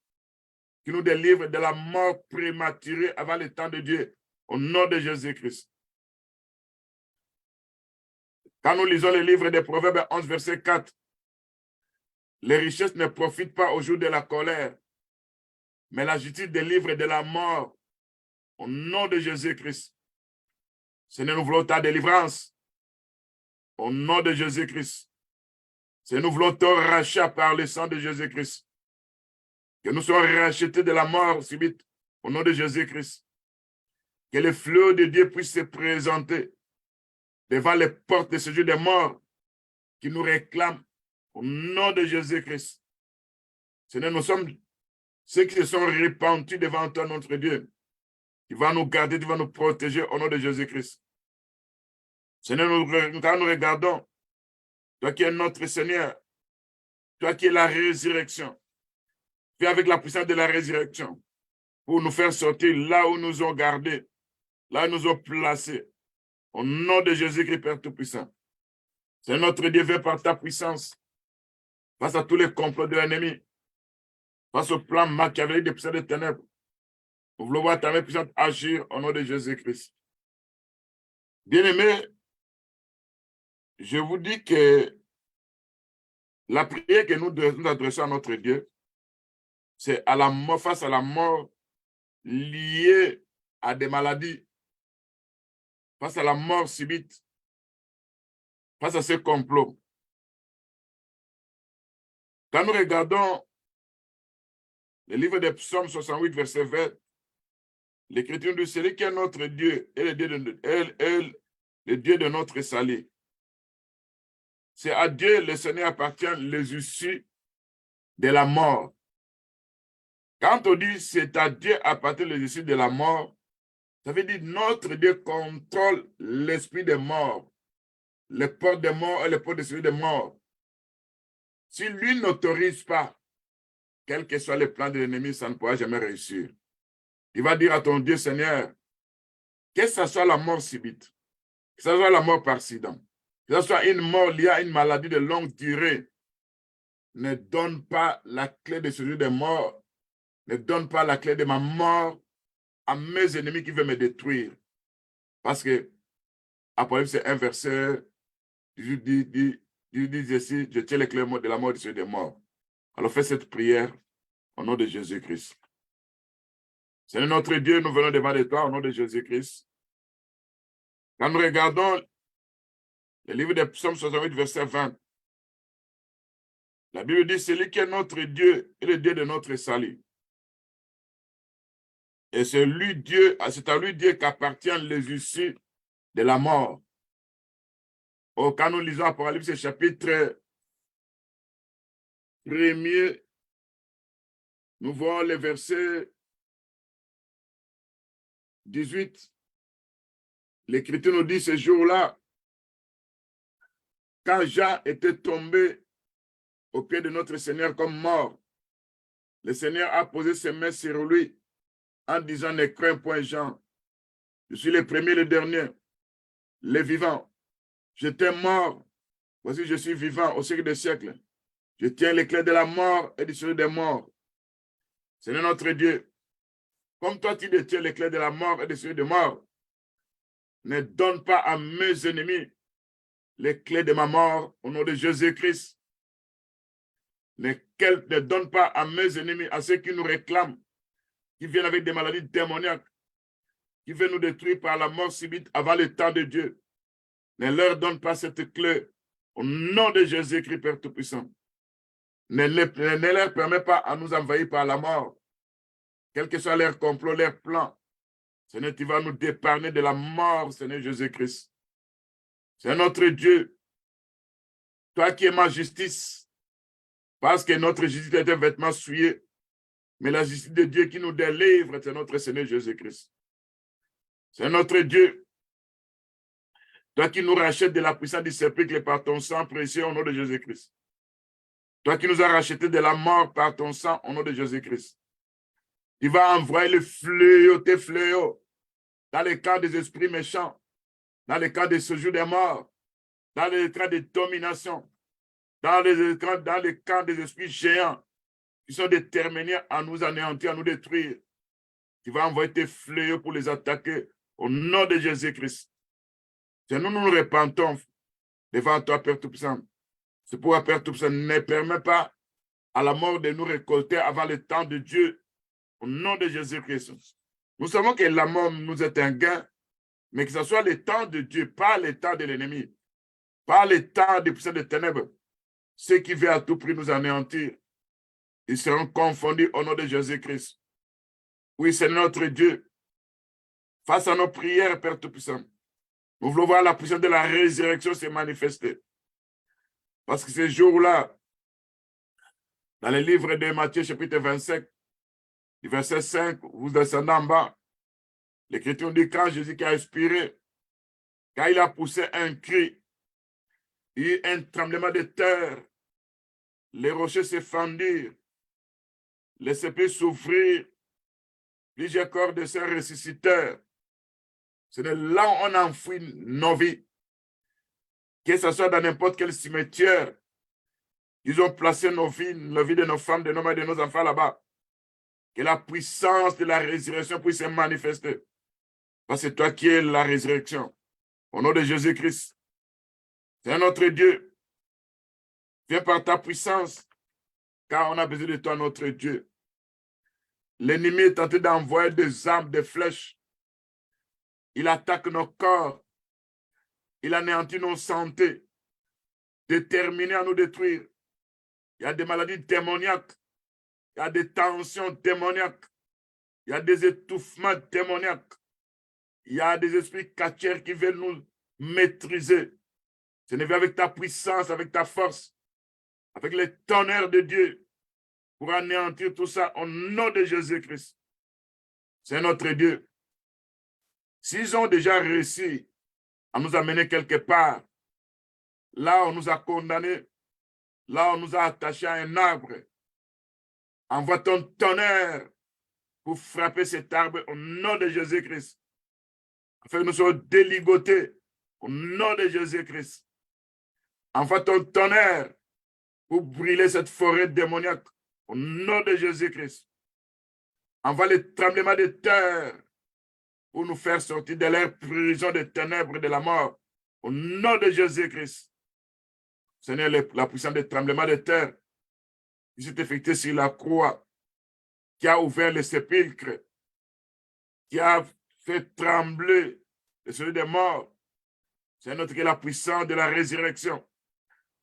qui nous délivre de la mort prématurée avant le temps de Dieu, au nom de Jésus-Christ. Quand nous lisons le livre des Proverbes 11, verset 4, les richesses ne profitent pas au jour de la colère, mais la justice délivre de la mort au nom de Jésus-Christ. Seigneur, nous voulons ta délivrance au nom de Jésus-Christ. Seigneur, nous voulons ton rachat par le sang de Jésus-Christ. Que nous soyons rachetés de la mort subite au nom de Jésus-Christ. Que le fleuve de Dieu puisse se présenter devant les portes de ce jour des morts qui nous réclament au nom de Jésus-Christ. Seigneur, nous sommes ceux qui se sont repentis devant toi, notre Dieu. Tu vas nous garder, tu vas nous protéger au nom de Jésus-Christ. Seigneur, quand nous regardons, toi qui es notre Seigneur, toi qui es la résurrection, viens avec la puissance de la résurrection pour nous faire sortir là où nous ont gardés, là où nous ont placés. Au nom de Jésus-Christ, Père Tout-Puissant. C'est notre Dieu, viens par ta puissance face à tous les complots de l'ennemi, face au plan machiavélique des puissants des ténèbres. Nous voulons voir ta main puissante agir au nom de Jésus-Christ. Bien-aimés, je vous dis que la prière que nous adressons à notre Dieu, c'est à la mort, face à la mort liée à des maladies, face à la mort subite, face à ces complots. Quand nous regardons le livre des Psaumes 68, verset 20, l'Écriture dit, celui qui est notre Dieu et le Dieu de notre salut. C'est à Dieu, le Seigneur, appartient les issues de la mort. Quand on dit c'est à Dieu appartient les issues de la mort, ça veut dire notre Dieu contrôle l'esprit des morts, les portes des morts et les portes de celui des morts. Si lui n'autorise pas, quel que soit le plan de l'ennemi, ça ne pourra jamais réussir. Il va dire à ton Dieu, Seigneur, que ce soit la mort subite, que ce soit la mort par accident, que ce soit une mort liée à une maladie de longue durée, ne donne pas la clé de celui des morts, ne donne pas la clé de ma mort à mes ennemis qui veulent me détruire. Parce que Apocalypse 1, verset, je dis ici, je tiens les clés de la mort de celui des morts. Alors fais cette prière au nom de Jésus-Christ. Seigneur notre Dieu, nous venons devant toi au nom de Jésus-Christ. Quand nous regardons le livre des Psaumes 68, verset 20, la Bible dit, celui qui est notre Dieu est le Dieu de notre salut. Et c'est à lui Dieu qu'appartiennent les issues de la mort. Oh, quand nous lisons Apocalypse chapitre 1er, nous voyons le verset 18. L'Écriture nous dit ce jour-là, quand Jean était tombé au pied de notre Seigneur comme mort, le Seigneur a posé ses mains sur lui en disant, ne crains point Jean, je suis le premier et le dernier, le vivant. J'étais mort, voici je suis vivant au siècle des siècles. Je tiens les clés de la mort et du ciel des morts. Seigneur notre Dieu, comme toi tu détiens les clés de la mort et du ciel des morts, ne donne pas à mes ennemis les clés de ma mort au nom de Jésus-Christ. Ne donne pas à mes ennemis, à ceux qui nous réclament, qui viennent avec des maladies démoniaques, qui veulent nous détruire par la mort subite avant le temps de Dieu. Ne leur donne pas cette clé au nom de Jésus-Christ, Père Tout-Puissant. Ne leur permet pas à nous envahir par la mort, quel que soit leur complot, leur plan. Seigneur, tu vas nous déparner de la mort, Seigneur Jésus-Christ. C'est notre Dieu, toi qui es ma justice, parce que notre justice est un vêtement souillé, mais la justice de Dieu qui nous délivre, c'est notre Seigneur Jésus-Christ. C'est notre Dieu, toi qui nous rachètes de la puissance du sépulcre par ton sang précieux au nom de Jésus-Christ. Toi qui nous as rachetés de la mort par ton sang au nom de Jésus-Christ. Tu vas envoyer le fléau, tes fléaux, dans les camps des esprits méchants, dans les camps de séjour des morts, dans les camps de domination, dans les camps des esprits géants qui sont déterminés à nous anéantir, à nous détruire. Tu vas envoyer tes fléaux pour les attaquer au nom de Jésus-Christ. Nous nous repentons devant toi, Père Tout-Puissant. C'est pourquoi, Père Tout-Puissant, ne permet pas à la mort de nous récolter avant le temps de Dieu, au nom de Jésus-Christ. Nous savons que la mort nous est un gain, mais que ce soit le temps de Dieu, pas le temps de l'ennemi, pas le temps des puissants des ténèbres. Ceux qui veulent à tout prix nous anéantir, ils seront confondus au nom de Jésus-Christ. Oui, c'est notre Dieu. Face à nos prières, Père Tout-Puissant, nous voulons voir la puissance de la résurrection se manifester. Parce que ces jours-là, dans le livre de Matthieu, chapitre 25, du verset 5, vous descendez en bas, l'Écriture dit quand Jésus qui a expiré, quand il a poussé un cri, il y a eu un tremblement de terre, les rochers se fendirent, les sépulcres s'ouvrirent, plusieurs corps de ses ressuscitèrent. C'est là où on enfouit nos vies. Que ce soit dans n'importe quel cimetière, ils ont placé nos vies de nos femmes, de nos mères, de nos enfants là-bas. Que la puissance de la résurrection puisse se manifester. Parce que c'est toi qui es la résurrection. Au nom de Jésus-Christ. C'est notre Dieu. Viens par ta puissance, car on a besoin de toi, notre Dieu. L'ennemi est tenté d'envoyer des armes, des flèches. Il attaque nos corps. Il anéantit nos santé, déterminé à nous détruire. Il y a des maladies démoniaques. Il y a des tensions démoniaques. Il y a des étouffements démoniaques. Il y a des esprits cachers qui veulent nous maîtriser. Ce n'est avec ta puissance, avec ta force, avec le tonnerre de Dieu pour anéantir tout ça au nom de Jésus-Christ. C'est notre Dieu. S'ils ont déjà réussi à nous amener quelque part, là on nous a condamnés, là on nous a attachés à un arbre, envoie ton tonnerre pour frapper cet arbre au nom de Jésus-Christ, afin que nous soyons déligotés au nom de Jésus-Christ. Envoie ton tonnerre pour brûler cette forêt démoniaque au nom de Jésus-Christ. Envoie le tremblement de terre pour nous faire sortir de leur prison des ténèbres et de la mort au nom de Jésus-Christ. Seigneur, la puissance des tremblements de terre qui s'est effectuée sur la croix, qui a ouvert les sépulcres, qui a fait trembler le seuil des morts. C'est notre que la puissance de la résurrection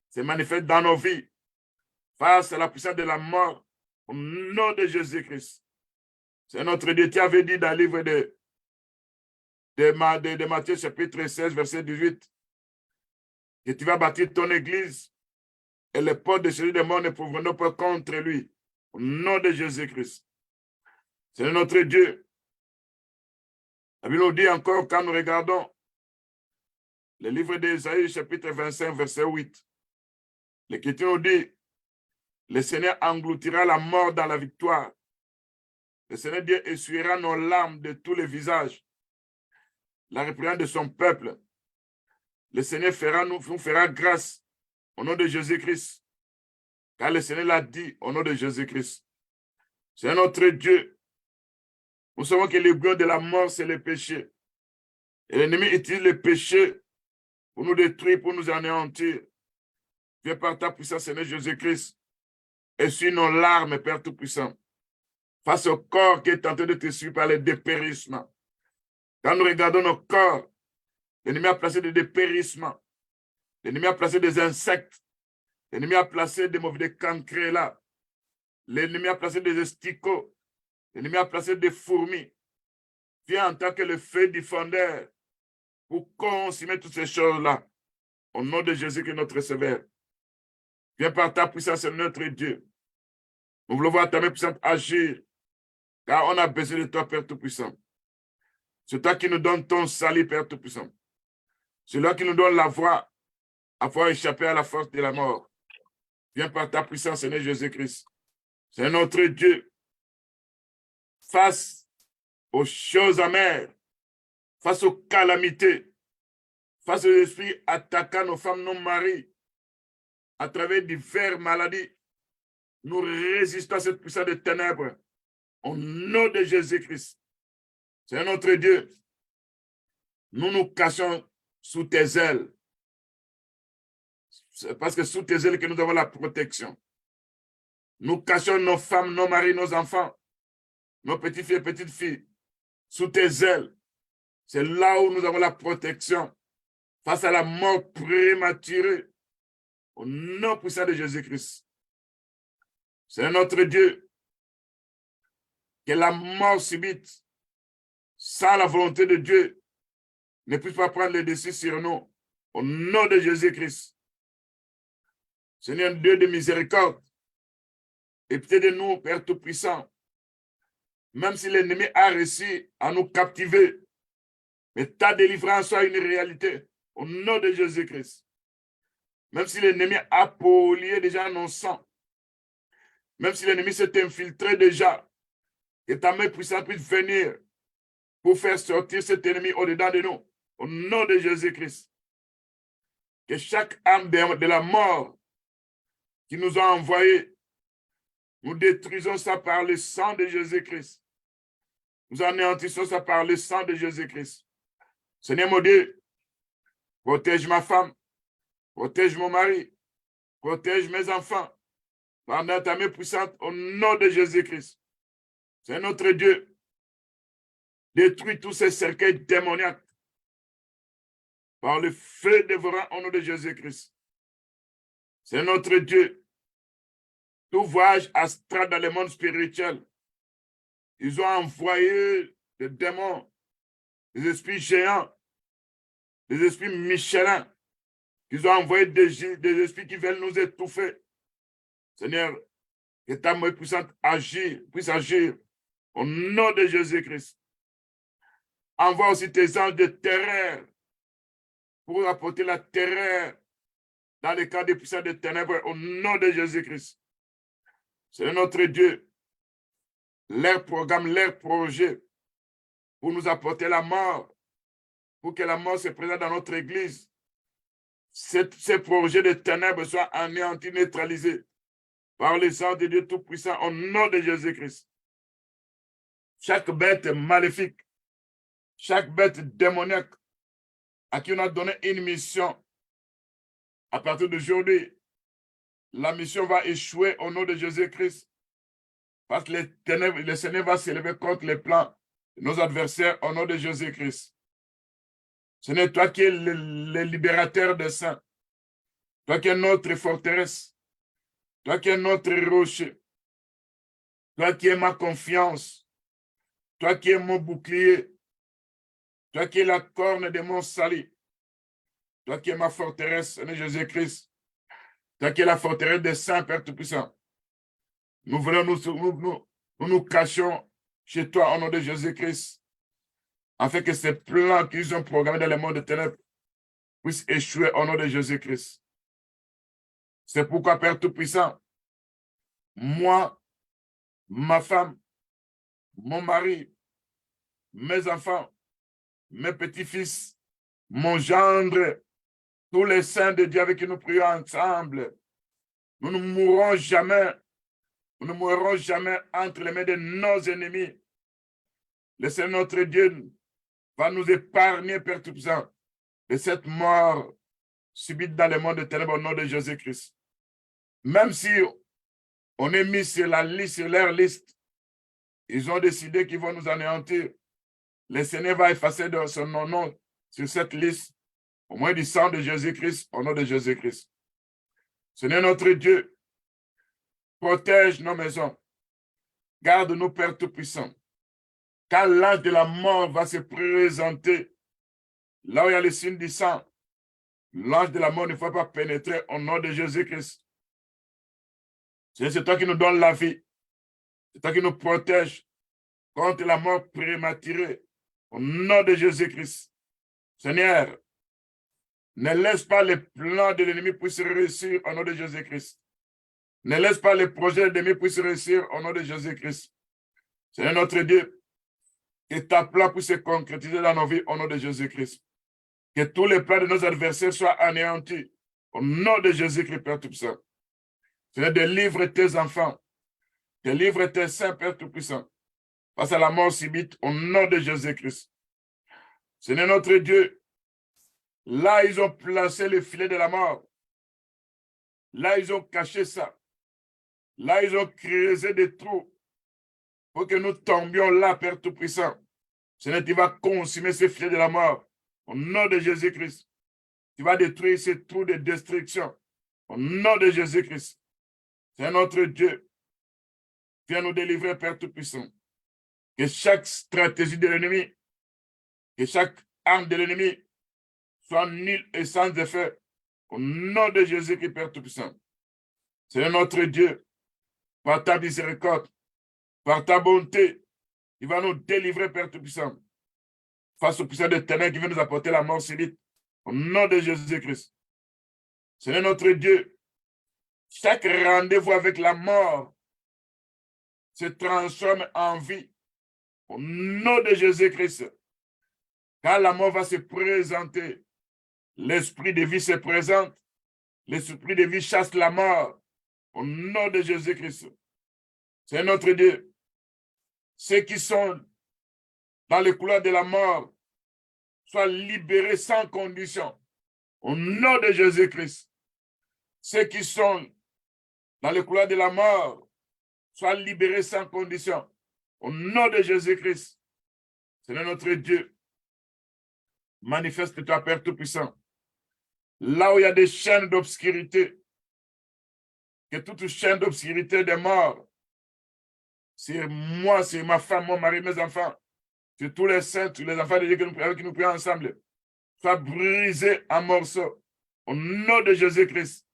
se manifeste dans nos vies face à la puissance de la mort au nom de Jésus-Christ. C'est notre Dieu qui avait dit dans le livre de Matthieu chapitre 16, verset 18, que tu vas bâtir ton église et les portes de celui des morts ne pourront pas contre lui. Au nom de Jésus-Christ. C'est notre Dieu. La Bible nous dit encore quand nous regardons le livre d'Ésaïe chapitre 25, verset 8. L'Écriture nous dit, le Seigneur engloutira la mort dans la victoire. Le Seigneur Dieu essuiera nos larmes de tous les visages. La réprimande de son peuple. Le Seigneur nous fera grâce au nom de Jésus-Christ. Car le Seigneur l'a dit au nom de Jésus-Christ. C'est notre Dieu. Nous savons que le but de la mort, c'est le péché. Et l'ennemi utilise le péché pour nous détruire, pour nous anéantir. Viens par ta puissance, Seigneur Jésus-Christ. Essuie nos larmes, Père Tout-Puissant. Face au corps qui est tenté de te suivre par le dépérissement. Quand nous regardons nos corps, l'ennemi a placé des dépérissements. L'ennemi a placé des insectes. L'ennemi a placé des mauvais cancrés là. L'ennemi a placé des esticots. L'ennemi a placé des fourmis. Viens en tant que le feu diffondeur pour consumer toutes ces choses-là. Au nom de Jésus qui est notre Sauveur. Viens par ta puissance, notre Dieu. Nous voulons voir ta main puissante agir, car on a besoin de toi, Père Tout-Puissant. C'est toi qui nous donnes ton salut, Père Tout-Puissant. C'est toi qui nous donne la voie à pouvoir échapper à la force de la mort. Viens par ta puissance, Seigneur Jésus-Christ. C'est notre Dieu. Face aux choses amères, face aux calamités, face aux esprits attaquant nos femmes, nos maris, à travers diverses maladies, nous résistons à cette puissance de ténèbres. Au nom de Jésus-Christ. C'est notre Dieu. Nous nous cachons sous tes ailes. C'est parce que sous tes ailes que nous avons la protection. Nous cachons nos femmes, nos maris, nos enfants, nos petits-filles et petites-filles sous tes ailes. C'est là où nous avons la protection face à la mort prématurée. Au nom puissant de Jésus-Christ. C'est notre Dieu. Que la mort subite, sans la volonté de Dieu, ne puisse pas prendre le dessus sur nous. Au nom de Jésus-Christ. Seigneur Dieu de miséricorde, et peut-être de nous, Père Tout-Puissant, même si l'ennemi a réussi à nous captiver, mais ta délivrance soit une réalité. Au nom de Jésus-Christ. Même si l'ennemi a pollué déjà nos sangs, même si l'ennemi s'est infiltré déjà, que ta main puissante puisse venir pour faire sortir cet ennemi au-dedans de nous. Au nom de Jésus-Christ. Que chaque âme de la mort qui nous a envoyés, nous détruisons ça par le sang de Jésus-Christ. Nous anéantissons ça par le sang de Jésus-Christ. Seigneur mon Dieu, protège ma femme, protège mon mari, protège mes enfants, pendant ta main puissante au nom de Jésus-Christ. C'est notre Dieu. Détruis tous ces cercueils démoniaques par le feu dévorant au nom de Jésus-Christ. C'est notre Dieu. Tout voyage astral dans le monde spirituel. Ils ont envoyé des démons, des esprits géants, des esprits michelins. Ils ont envoyé des esprits qui veulent nous étouffer. Seigneur, que ta main puissante puisse agir au nom de Jésus-Christ. Envoie aussi tes anges de terreur pour apporter la terreur dans les cas des puissants de ténèbres au nom de Jésus-Christ. C'est notre Dieu. Leur programme, leur projet pour nous apporter la mort, pour que la mort se présente dans notre église. Ces projets de ténèbres soient anéantis, neutralisés par les anges de Dieu Tout-Puissant au nom de Jésus-Christ. Chaque bête maléfique, chaque bête démoniaque à qui on a donné une mission, à partir d'aujourd'hui, la mission va échouer au nom de Jésus-Christ. Parce que le Seigneur va s'élever contre les plans de nos adversaires au nom de Jésus-Christ. Seigneur, toi qui es le libérateur des saints, toi qui es notre forteresse, toi qui es notre rocher, toi qui es ma confiance, toi qui es mon bouclier, toi qui es la corne de mon salut, toi qui es ma forteresse, Seigneur Jésus-Christ, toi qui es la forteresse des saints, Père Tout-Puissant. Nous voulons nous cachons chez toi au nom de Jésus-Christ, afin que ces plans qu'ils ont programmés dans le monde de ténèbres puissent échouer au nom de Jésus-Christ. C'est pourquoi, Père Tout-Puissant, moi, ma femme, mon mari, mes enfants, mes petits-fils, mon gendre, tous les saints de Dieu avec qui nous prions ensemble, nous ne mourrons jamais. Nous ne mourrons jamais entre les mains de nos ennemis. Le Seigneur notre Dieu va nous épargner, Père Tout-Puissant, de cette mort subite dans le monde de ténèbres au nom de Jésus-Christ. Même si on est mis sur la liste, sur leur liste, ils ont décidé qu'ils vont nous anéantir. Le Seigneur va effacer de son nom sur cette liste, au moins du sang de Jésus-Christ, au nom de Jésus-Christ. Seigneur notre Dieu, protège nos maisons. Garde-nous, Père Tout-Puissant. Quand l'âge de la mort va se présenter, là où il y a le signe du sang, l'âge de la mort ne va pas pénétrer au nom de Jésus-Christ. C'est toi qui nous donnes la vie. C'est toi qui nous protège contre la mort prématurée au nom de Jésus-Christ. Seigneur, ne laisse pas les plans de l'ennemi puissent réussir au nom de Jésus-Christ. Ne laisse pas les projets de l'ennemi puissent réussir au nom de Jésus-Christ. Seigneur notre Dieu, que ta plan puisse se concrétiser dans nos vies au nom de Jésus-Christ. Que tous les plans de nos adversaires soient anéantis au nom de Jésus-Christ, Père Tout-Puissant. Seigneur, délivre tes enfants, délivre tes saints, Père Tout-Puissant, face à la mort subite au nom de Jésus-Christ. Seigneur notre Dieu, là ils ont placé le filet de la mort. Là ils ont caché ça. Là ils ont creusé des trous pour que nous tombions là, Père Tout-Puissant. Seigneur, tu vas consumer ce filet de la mort au nom de Jésus-Christ. Tu vas détruire ces trous de destruction au nom de Jésus-Christ. C'est notre Dieu. Viens nous délivrer, Père Tout-Puissant. Que chaque stratégie de l'ennemi, que chaque arme de l'ennemi soit nulle et sans effet. Au nom de Jésus-Christ, Père Tout-Puissant. C'est notre Dieu. Par ta miséricorde, par ta bonté, il va nous délivrer, Père Tout-Puissant, face au puissant de ténèbres qui veut nous apporter la mort subite. Au nom de Jésus-Christ. C'est notre Dieu. Chaque rendez-vous avec la mort se transforme en vie. Au nom de Jésus-Christ. Quand la mort va se présenter, l'esprit de vie se présente. L'esprit de vie chasse la mort. Au nom de Jésus-Christ. C'est notre Dieu. Ceux qui sont dans les couloirs de la mort soient libérés sans condition. Au nom de Jésus-Christ. Ceux qui sont dans les couloirs de la mort soient libérés sans condition. Au nom de Jésus-Christ. C'est notre Dieu. Manifeste-toi, Père Tout-Puissant. Là où il y a des chaînes d'obscurité, que toute chaîne d'obscurité des morts, c'est moi, c'est ma femme, mon mari, mes enfants, c'est tous les saints, tous les enfants de Dieu avec qui nous prions ensemble, soient brisés en morceaux. Au nom de Jésus-Christ.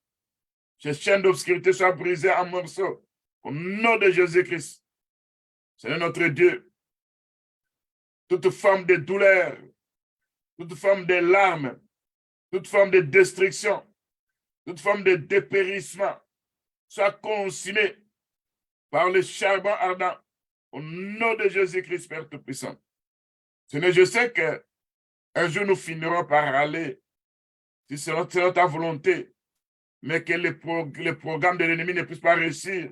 Ces chaînes d'obscurité soient brisées en morceaux. Au nom de Jésus-Christ. C'est notre Dieu. Toute forme de douleur, toute forme de larmes, toute forme de destruction, toute forme de dépérissement, soit consumée par le charbon ardent. Au nom de Jésus-Christ, Père Tout-Puissant. Seigneur, je sais qu'un jour nous finirons par aller, si c'est ta volonté, mais que les programmes de l'ennemi ne puissent pas réussir.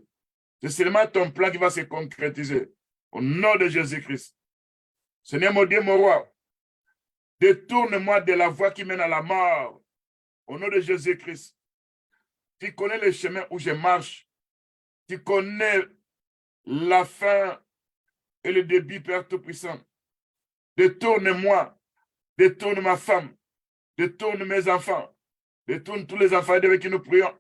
C'est seulement ton plan qui va se concrétiser. Au nom de Jésus-Christ. Seigneur, mon Dieu, mon roi, détourne-moi de la voie qui mène à la mort. Au nom de Jésus-Christ. Tu connais le chemin où je marche. Tu connais la fin et le début, Père Tout-Puissant. Détourne-moi. Détourne ma femme. Détourne mes enfants. Détourne tous les enfants avec qui nous prions.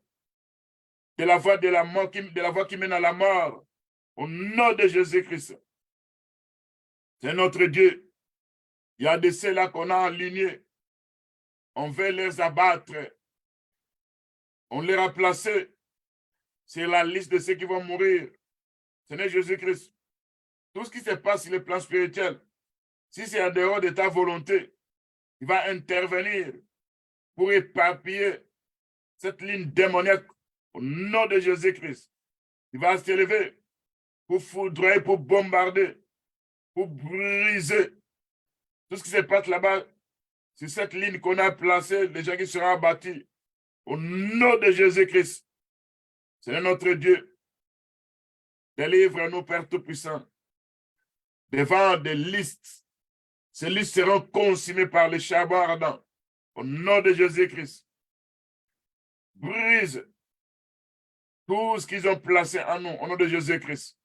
De la voie de la mort, de la voie qui mène à la mort. Au nom de Jésus-Christ. C'est notre Dieu. Il y a de ceux-là qu'on a alignés. On veut les abattre. On les a placés sur la liste de ceux qui vont mourir. Seigneur Jésus-Christ. Tout ce qui se passe sur le plan spirituel, si c'est en dehors de ta volonté, il va intervenir pour éparpiller cette ligne démoniaque au nom de Jésus-Christ. Il va s'élever pour foudroyer, pour bombarder, pour briser tout ce qui se passe là-bas. C'est cette ligne qu'on a placée, les gens qui seront abattus. Au nom de Jésus-Christ. C'est notre Dieu. Délivre-nous, Père Tout-Puissant. Devant des listes. Ces listes seront consumées par les charbons ardents. Au nom de Jésus-Christ. Brise tout ce qu'ils ont placé en nous, au nom de Jésus-Christ.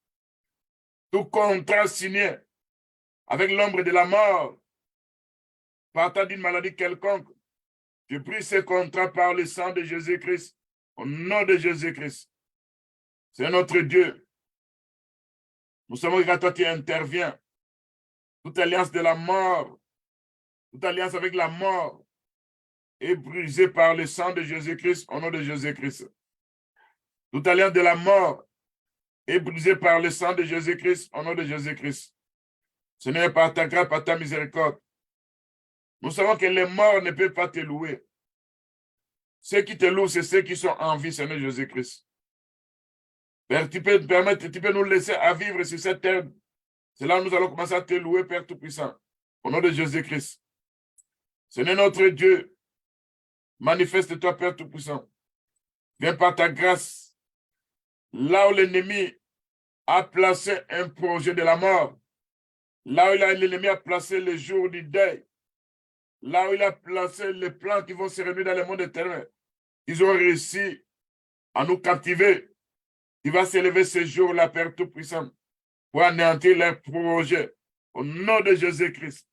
Tout contrat signé avec l'ombre de la mort, partant d'une maladie quelconque, je prie ce contrat par le sang de Jésus-Christ, au nom de Jésus-Christ. C'est notre Dieu. Nous savons que toi tu interviens. Toute alliance de la mort, toute alliance avec la mort est brisée par le sang de Jésus-Christ, au nom de Jésus-Christ. Toute alliance de la mort est brisée par le sang de Jésus-Christ, au nom de Jésus-Christ. Seigneur, par ta grâce, par ta miséricorde. Nous savons que les morts ne peuvent pas te louer. Ceux qui te louent, c'est ceux qui sont en vie, Seigneur Jésus-Christ. Père, tu peux permettre, tu peux nous laisser à vivre sur cette terre. C'est là que nous allons commencer à te louer, Père Tout-Puissant. Au nom de Jésus-Christ. Seigneur notre Dieu, manifeste-toi, Père Tout-Puissant. Viens par ta grâce. Là où l'ennemi a placé un projet de la mort, là où l'ennemi a placé le jour du deuil, là où il a placé les plans qui vont se réunir dans le monde éternel, ils ont réussi à nous captiver. Il va s'élever ce jour-là, Père Tout-Puissant, pour anéantir leurs projets. Au nom de Jésus-Christ.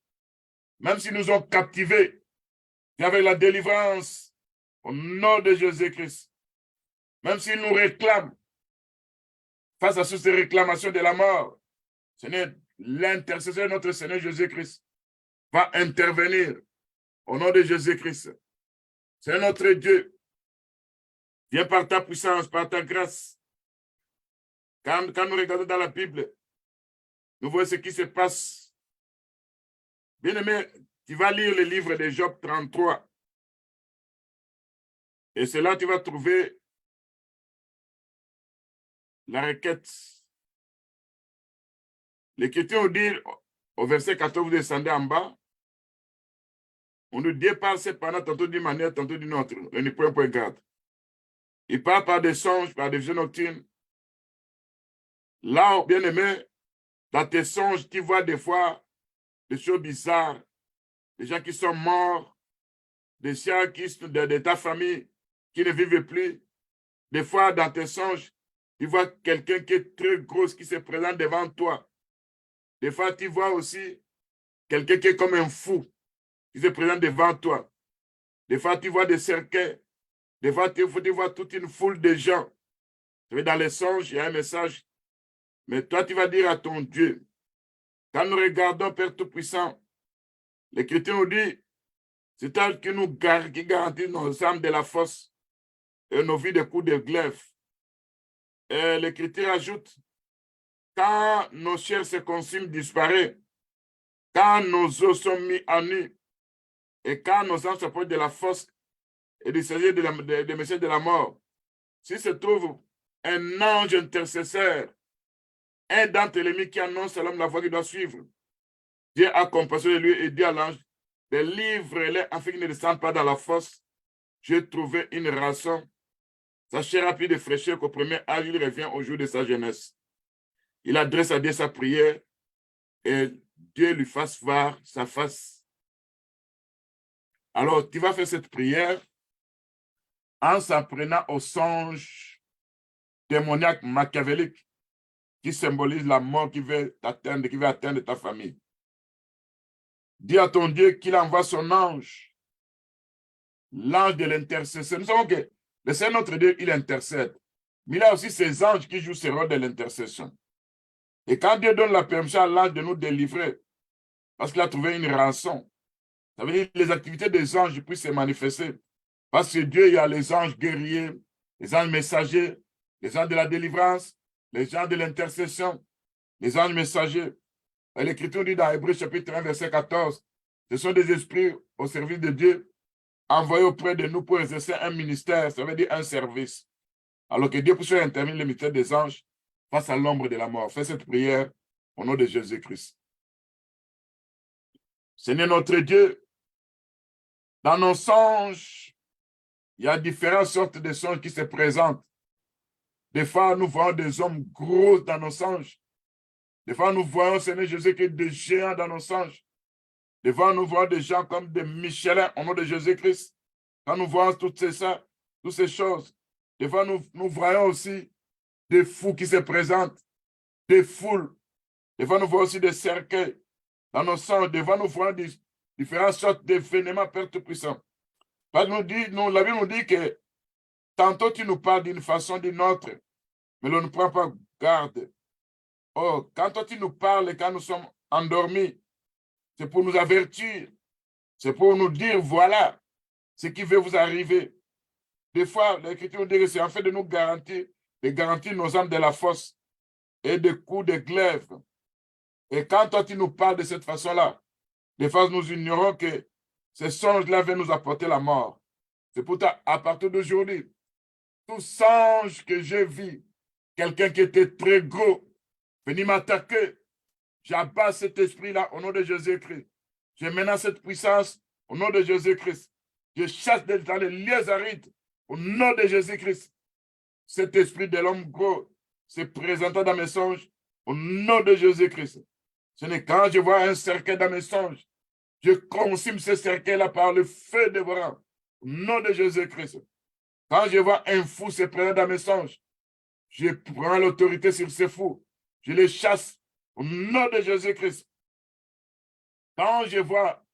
Même s'ils nous ont captivés, et avec la délivrance, au nom de Jésus-Christ. Même s'ils nous réclament, face à ces réclamations de la mort, Seigneur, l'intercesseur de notre Seigneur Jésus-Christ va intervenir au nom de Jésus-Christ. C'est notre Dieu. Viens par ta puissance, par ta grâce. Quand nous regardons dans la Bible, nous voyons ce qui se passe. Bien-aimé, tu vas lire le livre de Job 33. Et c'est là que tu vas trouver la requête. L'Écriture nous dit, au verset 14, vous descendez en bas, on nous déparle cependant tantôt d'une manière, tantôt d'une autre. On n'y prend point garde. Il parle par des songes, par des visions nocturnes. Là, bien aimé, dans tes songes, tu vois des fois des choses bizarres, des gens qui sont morts, des gens de ta famille qui ne vivent plus. Des fois, dans tes songes, tu vois quelqu'un qui est très gros qui se présente devant toi. Des fois, tu vois aussi quelqu'un qui est comme un fou qui se présente devant toi. Des fois, tu vois des cercueils. Des fois, tu vois toute une foule de gens. Dans les songes, il y a un message. Mais toi, tu vas dire à ton Dieu, quand nous regardons Père Tout-Puissant, l'Écriture nous dit, c'est elle qui garantit nos âmes de la fosse et nos vies des coups de glaive. Et l'Écriture ajoute, quand nos chairs se consument, disparaissent, quand nos os sont mis à nu, et quand nos âmes s'approchent de la fosse et du seigneur des messieurs de la mort, s'il se trouve un ange intercesseur, un d'entre les qui annonce à l'homme la voie qu'il doit suivre, Dieu a compassion de lui et dit à l'ange, délivre-les afin qu'ils ne descendent pas dans la fosse. J'ai trouvé une rançon. Sa chair a pris de fraîcheur qu'au premier âge, il revient au jour de sa jeunesse. Il adresse à Dieu sa prière et Dieu lui fasse voir sa face. Alors, tu vas faire cette prière en s'en prenant au songe démoniaque machiavélique qui symbolise la mort qui veut t'atteindre, qui veut atteindre ta famille. Dis à ton Dieu qu'il envoie son ange, l'ange de l'intercession. Nous savons que le Seigneur notre Dieu, il intercède. Mais il a aussi ses anges qui jouent ce rôle de l'intercession. Et quand Dieu donne la permission à l'ange de nous délivrer, parce qu'il a trouvé une rançon, ça veut dire que les activités des anges puissent se manifester. Parce que Dieu, il y a les anges guerriers, les anges messagers, les anges de la délivrance, les anges de l'intercession, les anges messagers. Et l'Écriture dit dans Hébreux chapitre 1, verset 14, ce sont des esprits au service de Dieu, envoyés auprès de nous pour exercer un ministère, ça veut dire un service. Alors que Dieu puisse intervenir le ministère des anges face à l'ombre de la mort. Fais cette prière au nom de Jésus-Christ. Seigneur notre Dieu, dans nos songes, il y a différentes sortes de songes qui se présentent. Des fois, nous voyons des hommes gros dans nos songes. Des fois, nous voyons, Seigneur Jésus-Christ, des géants dans nos songes. Des fois, nous voyons des gens comme des Michelin au nom de Jésus-Christ. Quand nous voyons toutes ces choses, des fois, nous voyons aussi des fous qui se présentent, des foules. Des fois, nous voyons aussi des cercueils dans nos songes. Des fois, nous voyons différentes sortes d'événements, Père Tout-Puissant. La Bible nous dit que tantôt tu nous parles d'une façon ou d'une autre, mais on ne prend pas garde. Oh, quand toi tu nous parles et quand nous sommes endormis, c'est pour nous avertir, c'est pour nous dire, voilà ce qui veut vous arriver. Des fois, l'Écriture nous dit que c'est en fait de nous garantir, de garantir nos âmes de la fosse et des coups de glaive. Et quand toi tu nous parles de cette façon-là, des fois nous ignorons que ces songes-là viennent nous apporter la mort. C'est pour ça, à partir d'aujourd'hui, tout songe que j'ai vu, quelqu'un qui était très gros, venir m'attaquer. J'abat cet esprit-là au nom de Jésus-Christ. Je menace cette puissance au nom de Jésus-Christ. Je chasse dans les lieux arides au nom de Jésus-Christ. Cet esprit de l'homme gros se présentant dans mes songes au nom de Jésus-Christ. Ce n'est quand je vois un cercueil dans mes songes, je consume ce cercueil-là par le feu dévorant au nom de Jésus-Christ. Quand je vois un fou se présenter dans mes songes, je prends l'autorité sur ces fous. Je les chasse au nom de Jésus-Christ. Quand je vois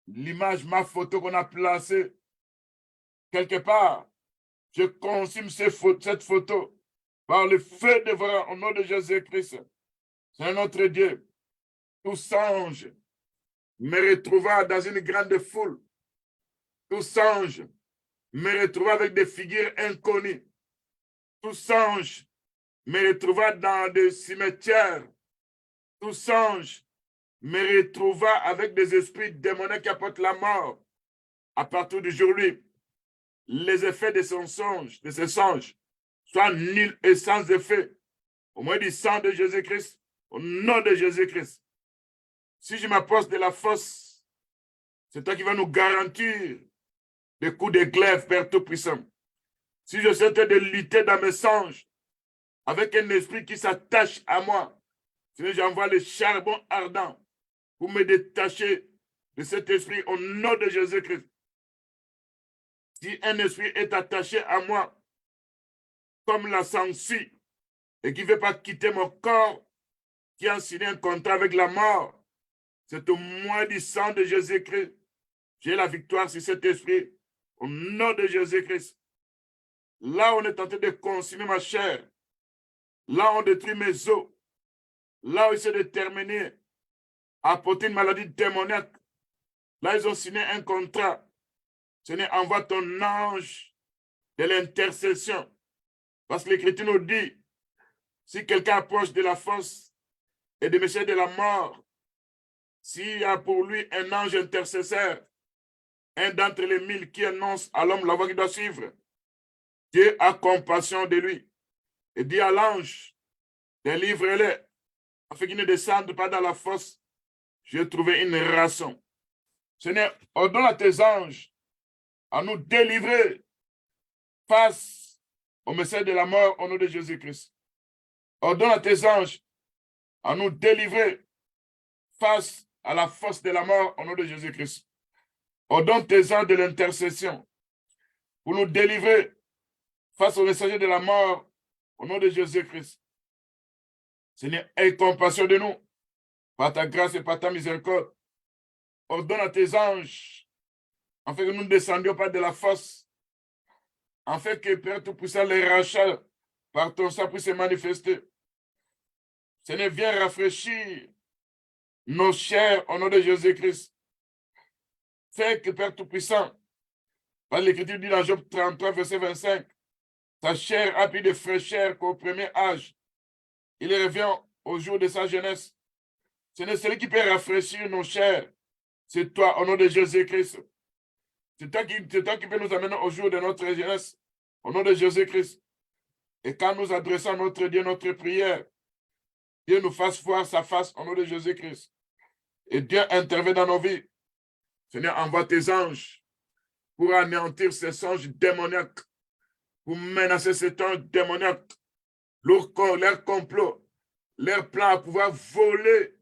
l'image, ma photo qu'on a placée quelque part, je consume cette photo par le feu dévorant au nom de Jésus-Christ. C'est notre Dieu. Tout songe me retrouva dans une grande foule. Tout songe me retrouva avec des figures inconnues. Tout songe me retrouva dans des cimetières. Tout songe me retrouva avec des esprits démoniaques qui apportent la mort. À partir d'aujourd'hui, les effets de ce songe, soient nuls et sans effet. Au moins du sang de Jésus-Christ, au nom de Jésus-Christ. Si je m'approche de la fosse, c'est toi qui vas nous garantir des coups de glaive, Père Tout-Puissant. Si je souhaite de lutter dans mes songes avec un esprit qui s'attache à moi, j'envoie le charbon ardent pour me détacher de cet esprit au nom de Jésus-Christ. Si un esprit est attaché à moi, comme la sangsue, et qui ne veut pas quitter mon corps, qui a signé un contrat avec la mort, c'est au moins du sang de Jésus-Christ. J'ai la victoire sur cet esprit au nom de Jésus-Christ. Là, on est en train de consumer ma chair. Là, on détruit mes os. Là, ils sont déterminés à apporter une maladie démoniaque. Là, ils ont signé un contrat. Seigneur, envoie ton ange de l'intercession. Parce que l'Écriture nous dit, si quelqu'un approche de la fosse et de monsieur de la mort, s'il y a pour lui un ange intercesseur, un d'entre les 1000 qui annonce à l'homme la voie qu'il doit suivre, Dieu a compassion de lui et dit à l'ange, délivre-les, afin qu'il ne descende pas dans la fosse. J'ai trouvé une rançon. Seigneur, ordonne à tes anges à nous délivrer face au message de la mort au nom de Jésus-Christ. Ordonne à tes anges à nous délivrer face à la fosse de la mort au nom de Jésus-Christ. Ordonne tes anges de l'intercession pour nous délivrer face au messager de la mort au nom de Jésus-Christ. Seigneur, aie compassion de nous par ta grâce et par ta miséricorde. Ordonne à tes anges afin que nous ne descendions pas de la fosse, afin que Père Tout-Puissant, les rachats par ton sang puissent se manifester. Seigneur, viens rafraîchir nos chairs au nom de Jésus-Christ. Fais que Père Tout-Puissant, par l'Écriture dit dans Job 33, verset 25, ta chair a plus de fraîcheur qu'au premier âge. Il revient au jour de sa jeunesse. Seigneur, celui qui peut rafraîchir nos chairs, c'est toi au nom de Jésus-Christ. C'est toi qui peux nous amener au jour de notre jeunesse, au nom de Jésus-Christ. Et quand nous adressons à notre Dieu notre prière, Dieu nous fasse voir sa face au nom de Jésus-Christ. Et Dieu intervient dans nos vies. Seigneur, envoie tes anges pour anéantir ces songes démoniaques, pour menacer ces anges démoniaques, leur complot, leur plan à pouvoir voler,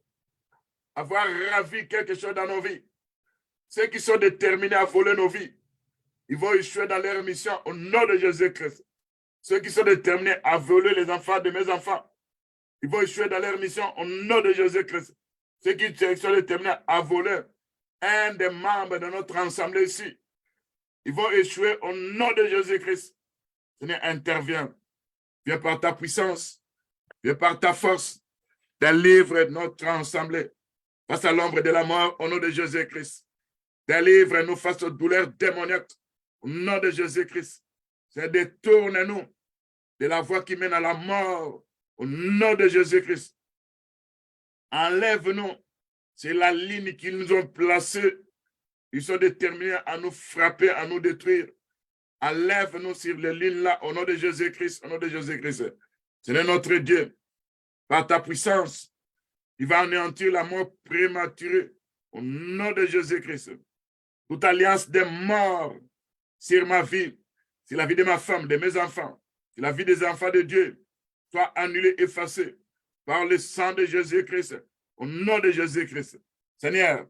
avoir ravi quelque chose dans nos vies. Ceux qui sont déterminés à voler nos vies, ils vont échouer dans leur mission au nom de Jésus-Christ. Ceux qui sont déterminés à voler les enfants de mes enfants, ils vont échouer dans leur mission au nom de Jésus-Christ. Ceux qui sont déterminés à voler un des membres de notre assemblée ici, ils vont échouer au nom de Jésus-Christ. Seigneur, interviens. Viens par ta puissance, viens par ta force, délivre notre assemblée face à l'ombre de la mort au nom de Jésus-Christ. Délivre-nous face aux douleurs démoniaques au nom de Jésus-Christ. Détourne-nous de la voie qui mène à la mort au nom de Jésus-Christ. Enlève-nous. C'est la ligne qu'ils nous ont placée. Ils sont déterminés à nous frapper, à nous détruire. Enlève-nous sur les lignes-là au nom de Jésus-Christ, au nom de Jésus-Christ. Seigneur notre Dieu, par ta puissance, il va anéantir la mort prématurée au nom de Jésus-Christ. Toute alliance des morts sur ma vie, sur la vie de ma femme, de mes enfants, sur la vie des enfants de Dieu, soit annulée, effacée par le sang de Jésus-Christ, au nom de Jésus-Christ. Seigneur,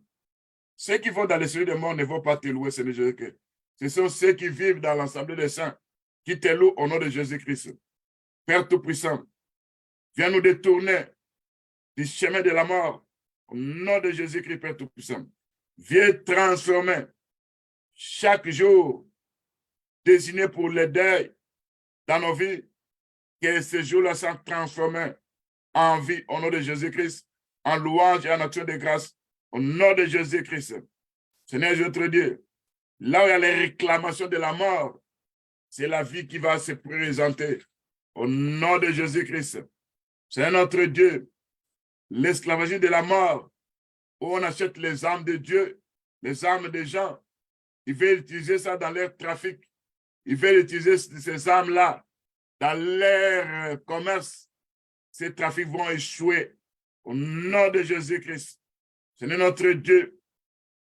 ceux qui vont dans les cieux des morts ne vont pas te louer, Seigneur Jésus-Christ. Ce sont ceux qui vivent dans l'ensemble des saints qui te louent au nom de Jésus-Christ. Père Tout-Puissant, viens nous détourner du chemin de la mort au nom de Jésus-Christ, Père Tout-Puissant. Viens transformer chaque jour désigné pour le deuil dans nos vies, que ces jours-là soient transformés en vie au nom de Jésus-Christ, en louange et en action de grâce au nom de Jésus-Christ. Seigneur, je te dis, là où il y a les réclamations de la mort, c'est la vie qui va se présenter au nom de Jésus-Christ. C'est notre Dieu. L'esclavagisme de la mort, où on achète les âmes de Dieu, les âmes des gens, ils veulent utiliser ça dans leur trafic. Ils veulent utiliser ces âmes-là dans leur commerce. Ces trafics vont échouer au nom de Jésus-Christ. Seigneur notre Dieu,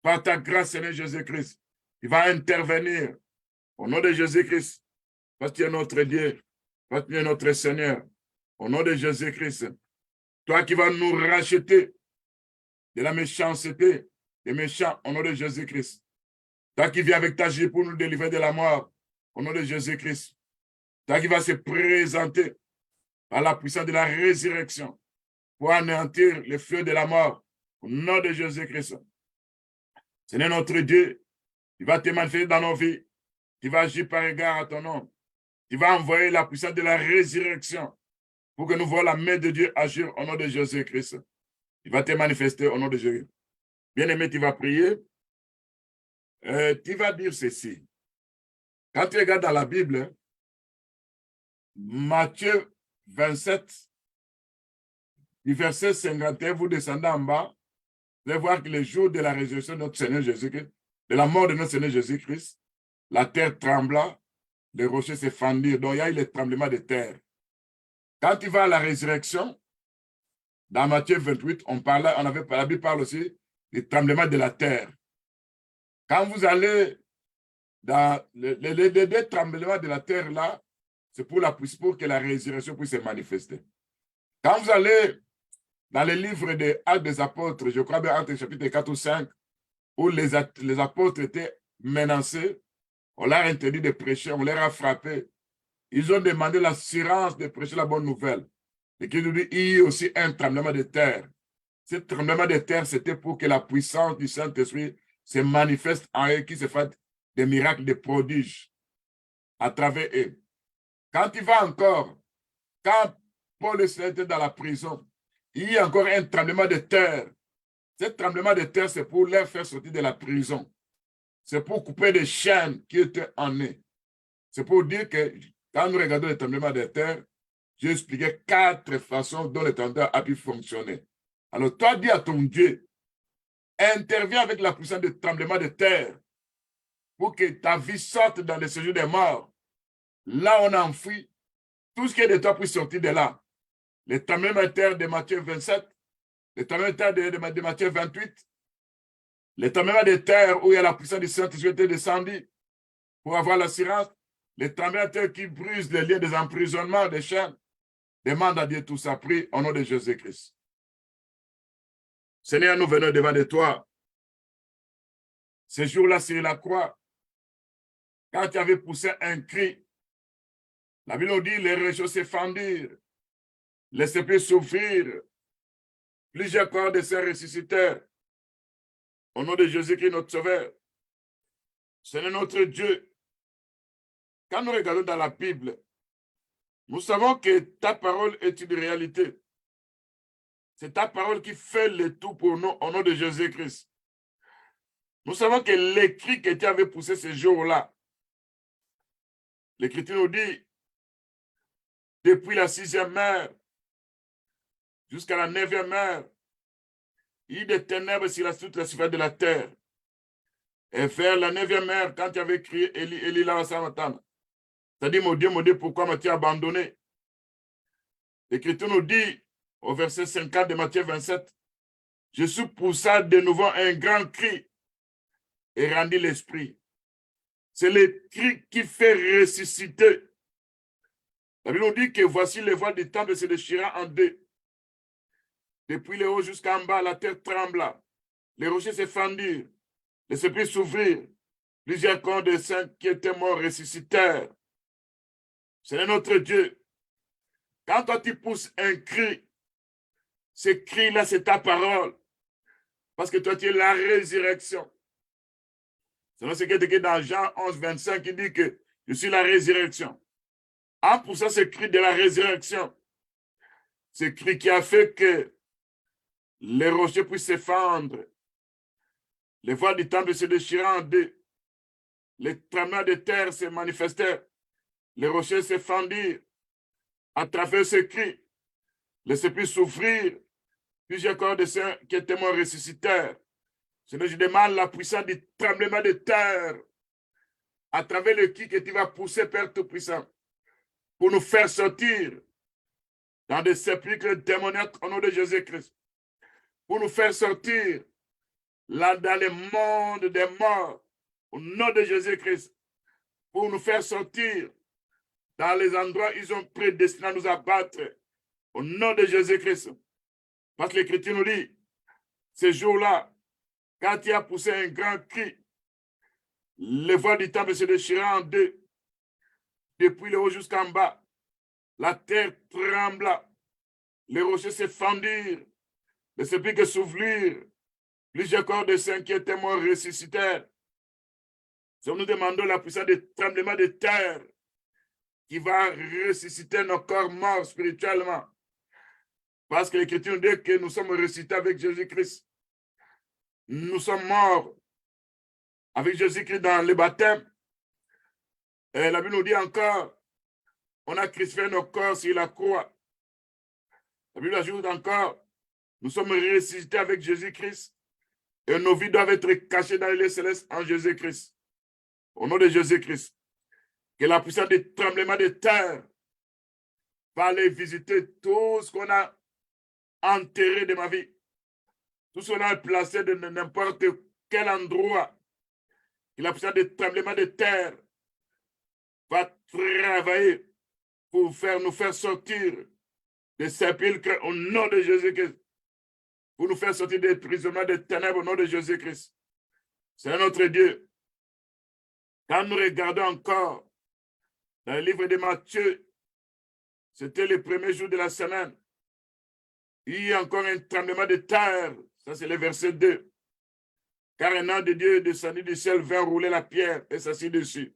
par ta grâce, Seigneur Jésus-Christ, il va intervenir au nom de Jésus-Christ, parce que tu es notre Dieu, parce que tu es notre Seigneur, au nom de Jésus-Christ. Toi qui vas nous racheter de la méchanceté des méchants, au nom de Jésus-Christ. Toi qui viens avec ta vie pour nous délivrer de la mort, au nom de Jésus-Christ. Toi qui vas se présenter par la puissance de la résurrection pour anéantir le feu de la mort, au nom de Jésus-Christ. Seigneur notre Dieu, il va te manifester dans nos vies. Tu vas agir par égard à ton nom. Tu vas envoyer la puissance de la résurrection pour que nous voyons la main de Dieu agir au nom de Jésus-Christ. Il va te manifester au nom de Jésus. Bien-aimé, tu vas prier. Tu vas dire ceci. Quand tu regardes dans la Bible, Matthieu 27, du verset 51, vous descendez en bas, vous allez voir que le jour de la résurrection de notre Seigneur Jésus-Christ, de la mort de notre Seigneur Jésus-Christ, la terre trembla, les rochers se fendirent, donc il y a eu le tremblement de terre. Quand tu vas à la résurrection, dans Matthieu 28, la Bible parle aussi du tremblement de la terre. Quand vous allez dans les deux tremblements de la terre là, c'est pour que la résurrection puisse se manifester. Quand vous allez dans les livres des Actes des Apôtres, je crois bien entre chapitre 4 ou 5, où les apôtres étaient menacés, on leur a interdit de prêcher, on leur a frappé. Ils ont demandé l'assurance de prêcher la bonne nouvelle. Et qu'il nous dit, il y a aussi un tremblement de terre. Ce tremblement de terre, c'était pour que la puissance du Saint-Esprit se manifeste en eux, qui se fasse des miracles, des prodiges à travers eux. Quand il va encore, quand Paul et Silas étaient dans la prison, il y a encore un tremblement de terre. Ce tremblement de terre, c'est pour les faire sortir de la prison. C'est pour couper des chaînes qui étaient en eux. C'est pour dire que quand nous regardons le tremblement de terre, j'ai expliqué 4 façons dont le tremblement a pu fonctionner. Alors, toi, dis à ton Dieu, interviens avec la puissance du tremblement de terre pour que ta vie sorte dans le séjour des morts. Là, on a enfoui tout ce qui est de toi pour sortir de là. Le tremblement de terre de Matthieu 27, le tremblement de terre de Matthieu 28, le tremblement de terre où il y a la puissance du Saint-Esprit qui est descendu pour avoir l'assurance, le tremblement de terre qui brise les liens des emprisonnements, des chaînes. Demande à Dieu tout ça, prie au nom de Jésus-Christ. Seigneur, nous venons devant de toi. Ce jour-là, sur la croix, quand tu avais poussé un cri, la Bible nous dit, les rochers se fendirent, les sépulcres s'ouvrirent, plusieurs corps de saints ressuscitèrent. Au nom de Jésus-Christ, notre Sauveur, Seigneur notre Dieu, quand nous regardons dans la Bible, nous savons que ta parole est une réalité. C'est ta parole qui fait le tout pour nous au nom de Jésus-Christ. Nous savons que l'écrit que tu avais poussé ce jour-là, l'Écriture nous dit, depuis la 6e heure jusqu'à la 9e heure, il y a des ténèbres sur toute la surface de la terre. Et vers la 9e heure, quand tu avais crié Élie, Élie, lama sabachthani, tu as dit, mon Dieu, pourquoi m'as-tu abandonné? L'Écriture nous dit, au verset 50 de Matthieu 27, Jésus poussa de nouveau un grand cri et rendit l'esprit. C'est le cri qui fait ressusciter. La Bible nous dit que voici les voiles du temple se déchirant en deux. Depuis le haut jusqu'en bas, la terre trembla. Les rochers se fendirent. Les esprits s'ouvrirent. Plusieurs corps de saints qui étaient morts ressuscitèrent. C'est notre Dieu. Quand toi tu pousses un cri, ce cri-là, c'est ta parole. Parce que toi, tu es la résurrection. C'est ce qui est écrit dans Jean 11, 25, qui dit que je suis la résurrection. En poussant ce cri de la résurrection, ce cri qui a fait que les rochers puissent se fendre, les voiles du temple se déchirant en deux, les tremblements de terre se manifestèrent, les rochers se fendirent. À travers ce cri, les esprits s'ouvrirent, plusieurs corps de saints qui étaient morts ressuscitèrent. Seigneur, je demande la puissance du tremblement de terre à travers le cri que tu vas pousser, Père Tout-Puissant, pour nous faire sortir dans des sépulcres démoniaques au nom de Jésus-Christ, pour nous faire sortir là dans le monde des morts au nom de Jésus-Christ, pour nous faire sortir dans les endroits où ils ont prédestiné à nous abattre au nom de Jésus-Christ. Parce que l'Écriture nous dit, ces jours-là, quand il a poussé un grand cri, les voiles du temple se déchirant en deux, depuis le haut jusqu'en bas, la terre trembla, les rochers se fendirent, les sépulcres s'ouvrirent, plusieurs corps de saints qui étaient morts ressuscitèrent. Nous demandons la puissance du tremblement de terre qui va ressusciter nos corps morts spirituellement. Parce que l'Écriture nous dit que nous sommes ressuscités avec Jésus-Christ. Nous sommes morts avec Jésus-Christ dans le baptême. Et la Bible nous dit encore, on a crucifié nos corps sur la croix. La Bible ajoute encore, nous sommes ressuscités avec Jésus-Christ et nos vies doivent être cachées dans les célestes en Jésus-Christ. Au nom de Jésus-Christ, que la puissance du tremblement de terre va aller visiter tout ce qu'on a enterré de ma vie, tout ce qu'on a placé de n'importe quel endroit. Que la puissance du tremblement de terre va travailler pour nous faire sortir des sépulcres au nom de Jésus-Christ, pour nous faire sortir des prisonniers des ténèbres au nom de Jésus-Christ. C'est notre Dieu. Quand nous regardons encore dans le livre de Matthieu, c'était le premier jour de la semaine, il y a encore un tremblement de terre, ça c'est le verset 2. Car un ange de Dieu descendu du ciel vint rouler la pierre et s'assit dessus.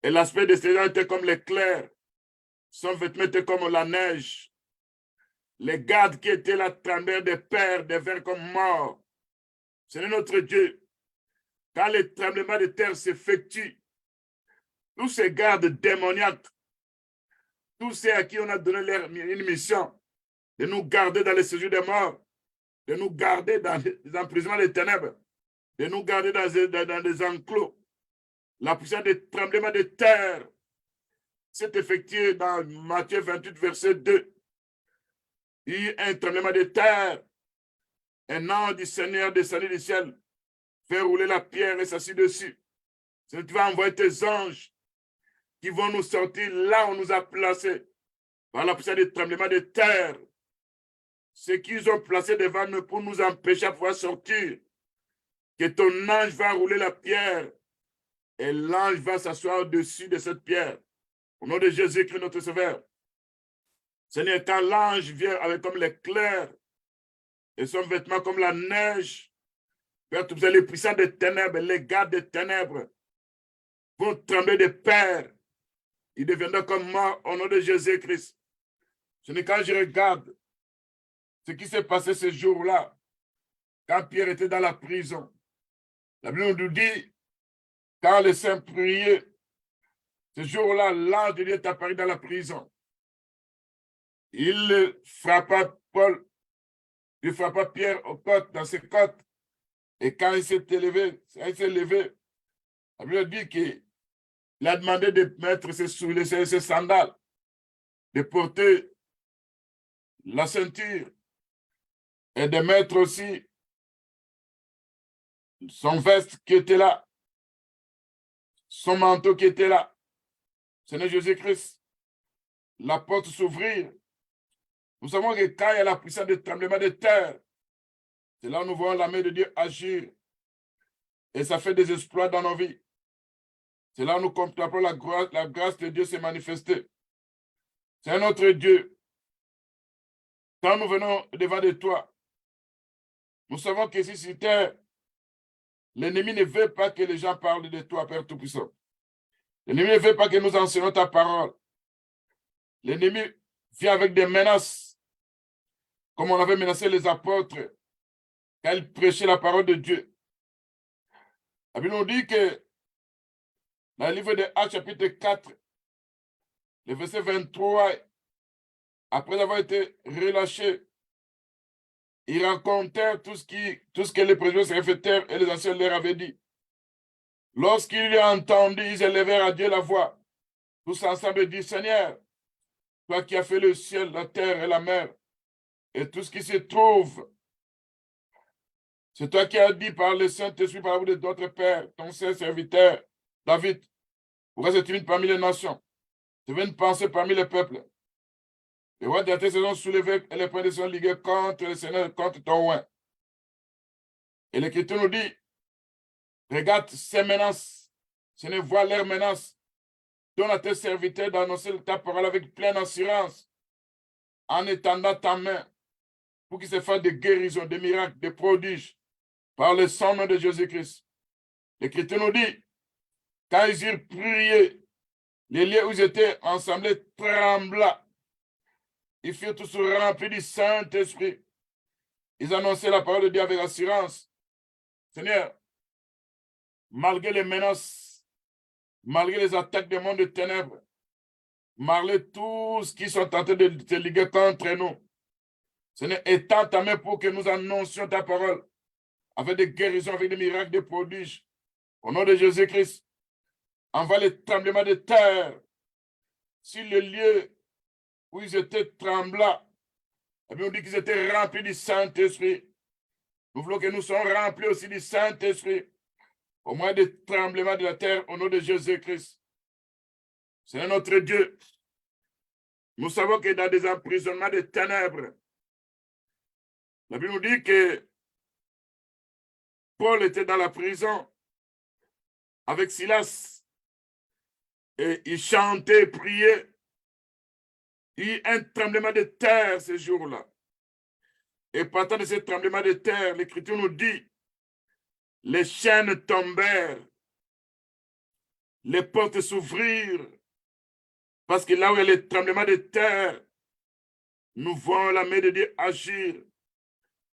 Et l'aspect de ces gens était comme l'éclair, son vêtement était comme la neige. Les gardes qui étaient là tremblèrent de peur, devinrent comme morts. C'est notre Dieu. Quand le tremblement de terre s'effectue, tous ces gardes démoniaques, tous ceux à qui on a donné une mission de nous garder dans les séjours des morts, de nous garder dans les emprisonnements des ténèbres, de nous garder dans des enclos. La puissance des tremblements de terre s'est effectuée dans Matthieu 28, verset 2. Il y a un tremblement de terre. Un ange du Seigneur descendu du ciel fait rouler la pierre et s'assit dessus. Tu vas envoyer tes anges qui vont nous sortir là où on nous a placés par la puissance des tremblements de terre. Ce qu'ils ont placé devant nous pour nous empêcher de pouvoir sortir. Que ton ange va rouler la pierre et l'ange va s'asseoir au-dessus de cette pierre. Au nom de Jésus-Christ, notre Sauveur. Seigneur, quand l'ange vient avec comme l'éclair et son vêtement comme la neige, Père, tous les puissants des ténèbres, les gardes des ténèbres vont trembler de peur. Ils deviendront comme morts au nom de Jésus-Christ. Ce n'est quand je regarde ce qui s'est passé ce jour-là, quand Pierre était dans la prison. La Bible nous dit, quand les saints priaient, ce jour-là, l'ange de Dieu est apparu dans la prison. Il frappa Paul, il frappa Pierre aux côtes, dans ses côtes. Et quand il s'est levé, la Bible dit qu'il a demandé de mettre ses sandales, de porter la ceinture et de mettre aussi son veste qui était là, son manteau qui était là. Seigneur Jésus-Christ, la porte s'ouvrir. Nous savons que quand il y a la puissance de tremblement de terre, c'est là où nous voyons la main de Dieu agir. Et ça fait des exploits dans nos vies. C'est là où nous contemplons la grâce de Dieu se manifester. C'est un autre Dieu. Quand nous venons devant de toi, nous savons que si sur terre, l'ennemi ne veut pas que les gens parlent de toi, Père Tout-Puissant. L'ennemi ne veut pas que nous enseignons ta parole. L'ennemi vient avec des menaces, comme on avait menacé les apôtres quand ils prêchaient la parole de Dieu. La Bible nous dit que dans le livre de Actes, chapitre 4, le verset 23, après avoir été relâchés, ils racontèrent tout ce que les présents serviteurs et les anciens leur avaient dit. Lorsqu'ils l'ont entendu, ils élevèrent à Dieu la voix. Tous ensemble et disent, Seigneur, toi qui as fait le ciel, la terre et la mer, et tout ce qui se trouve, c'est toi qui as dit par le Saint-Esprit, par la bouche de notre Père, ton saint serviteur, David, pourquoi c'est timide parmi les nations? Tu viens de penser parmi les peuples. Les rois de la terre se sont soulevés et les princes sont ligués contre le Seigneur, contre ton oint. Et l'Écriture nous dit, regarde ces menaces, ce ne voit leurs menaces. Donne à tes serviteurs d'annoncer ta parole avec pleine assurance, en étendant ta main, pour qu'il se fasse des guérisons, des miracles, des prodiges, par le sang de Jésus-Christ. L'Écriture nous dit, quand ils eurent prié, les lieux où ils étaient ensemblés trembla. Ils furent tous remplis du Saint-Esprit. Ils annonçaient la parole de Dieu avec assurance. Seigneur, malgré les menaces, malgré les attaques des mondes de ténèbres, malgré tous qui sont tentés de se liguer contre nous, Seigneur, étends ta main pour que nous annoncions ta parole avec des guérisons, avec des miracles, des prodiges. Au nom de Jésus-Christ, envoie les tremblements de terre sur le lieu où ils étaient tremblants. Et bien on dit qu'ils étaient remplis du Saint-Esprit. Nous voulons que nous soyons remplis aussi du Saint-Esprit, au moins des tremblements de la terre, au nom de Jésus-Christ. C'est notre Dieu. Nous savons que dans des emprisonnements de ténèbres, la Bible nous dit que Paul était dans la prison avec Silas et il chantait, priait. Il y a eu un tremblement de terre ce jour-là. Et partant de ce tremblement de terre, l'Écriture nous dit, les chaînes tombèrent, les portes s'ouvrirent, parce que là où il y a les tremblements de terre, nous voyons la main de Dieu agir,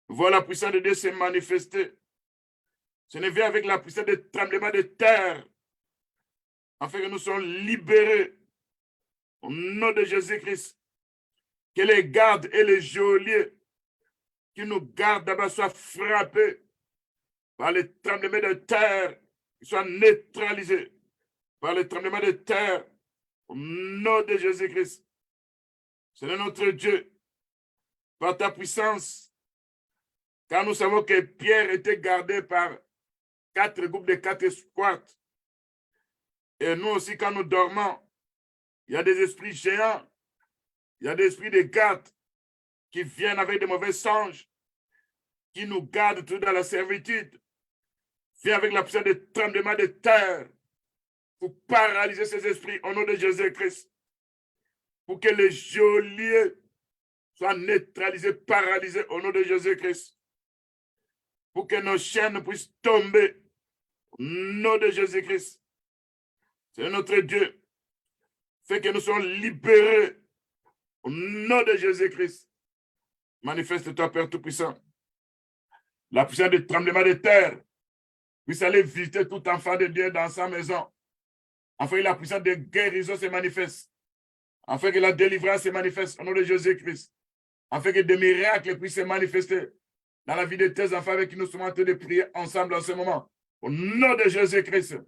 nous voyons la puissance de Dieu se manifester. Ce n'est vient avec la puissance des tremblements de terre, afin que nous soyons libérés au nom de Jésus-Christ. Que les gardes et les geôliers qui nous gardent d'abord soient frappés par les tremblements de terre, qu'ils soient neutralisés par les tremblements de terre au nom de Jésus-Christ. C'est notre Dieu, par ta puissance, car nous savons que Pierre était gardé par 4 groupes de 4 squats. Et nous aussi, quand nous dormons, il y a des esprits géants, il y a des esprits de garde qui viennent avec de mauvais songes, qui nous gardent tout dans la servitude, viennent avec la puissance de tremblement de terre pour paralyser ces esprits au nom de Jésus-Christ, pour que les geôliers soient neutralisés, paralysés au nom de Jésus-Christ, pour que nos chaînes puissent tomber au nom de Jésus-Christ. C'est notre Dieu. Fait que nous soyons libérés au nom de Jésus-Christ. Manifeste-toi, Père Tout-Puissant. La puissance du tremblement de terre puisse aller visiter tout enfant de Dieu dans sa maison. Afin que la puissance de guérison se manifeste. Afin que la délivrance se manifeste au nom de Jésus-Christ. Afin que des miracles puissent se manifester dans la vie de tes enfants avec qui nous sommes en train de prier ensemble en ce moment. Au nom de Jésus-Christ.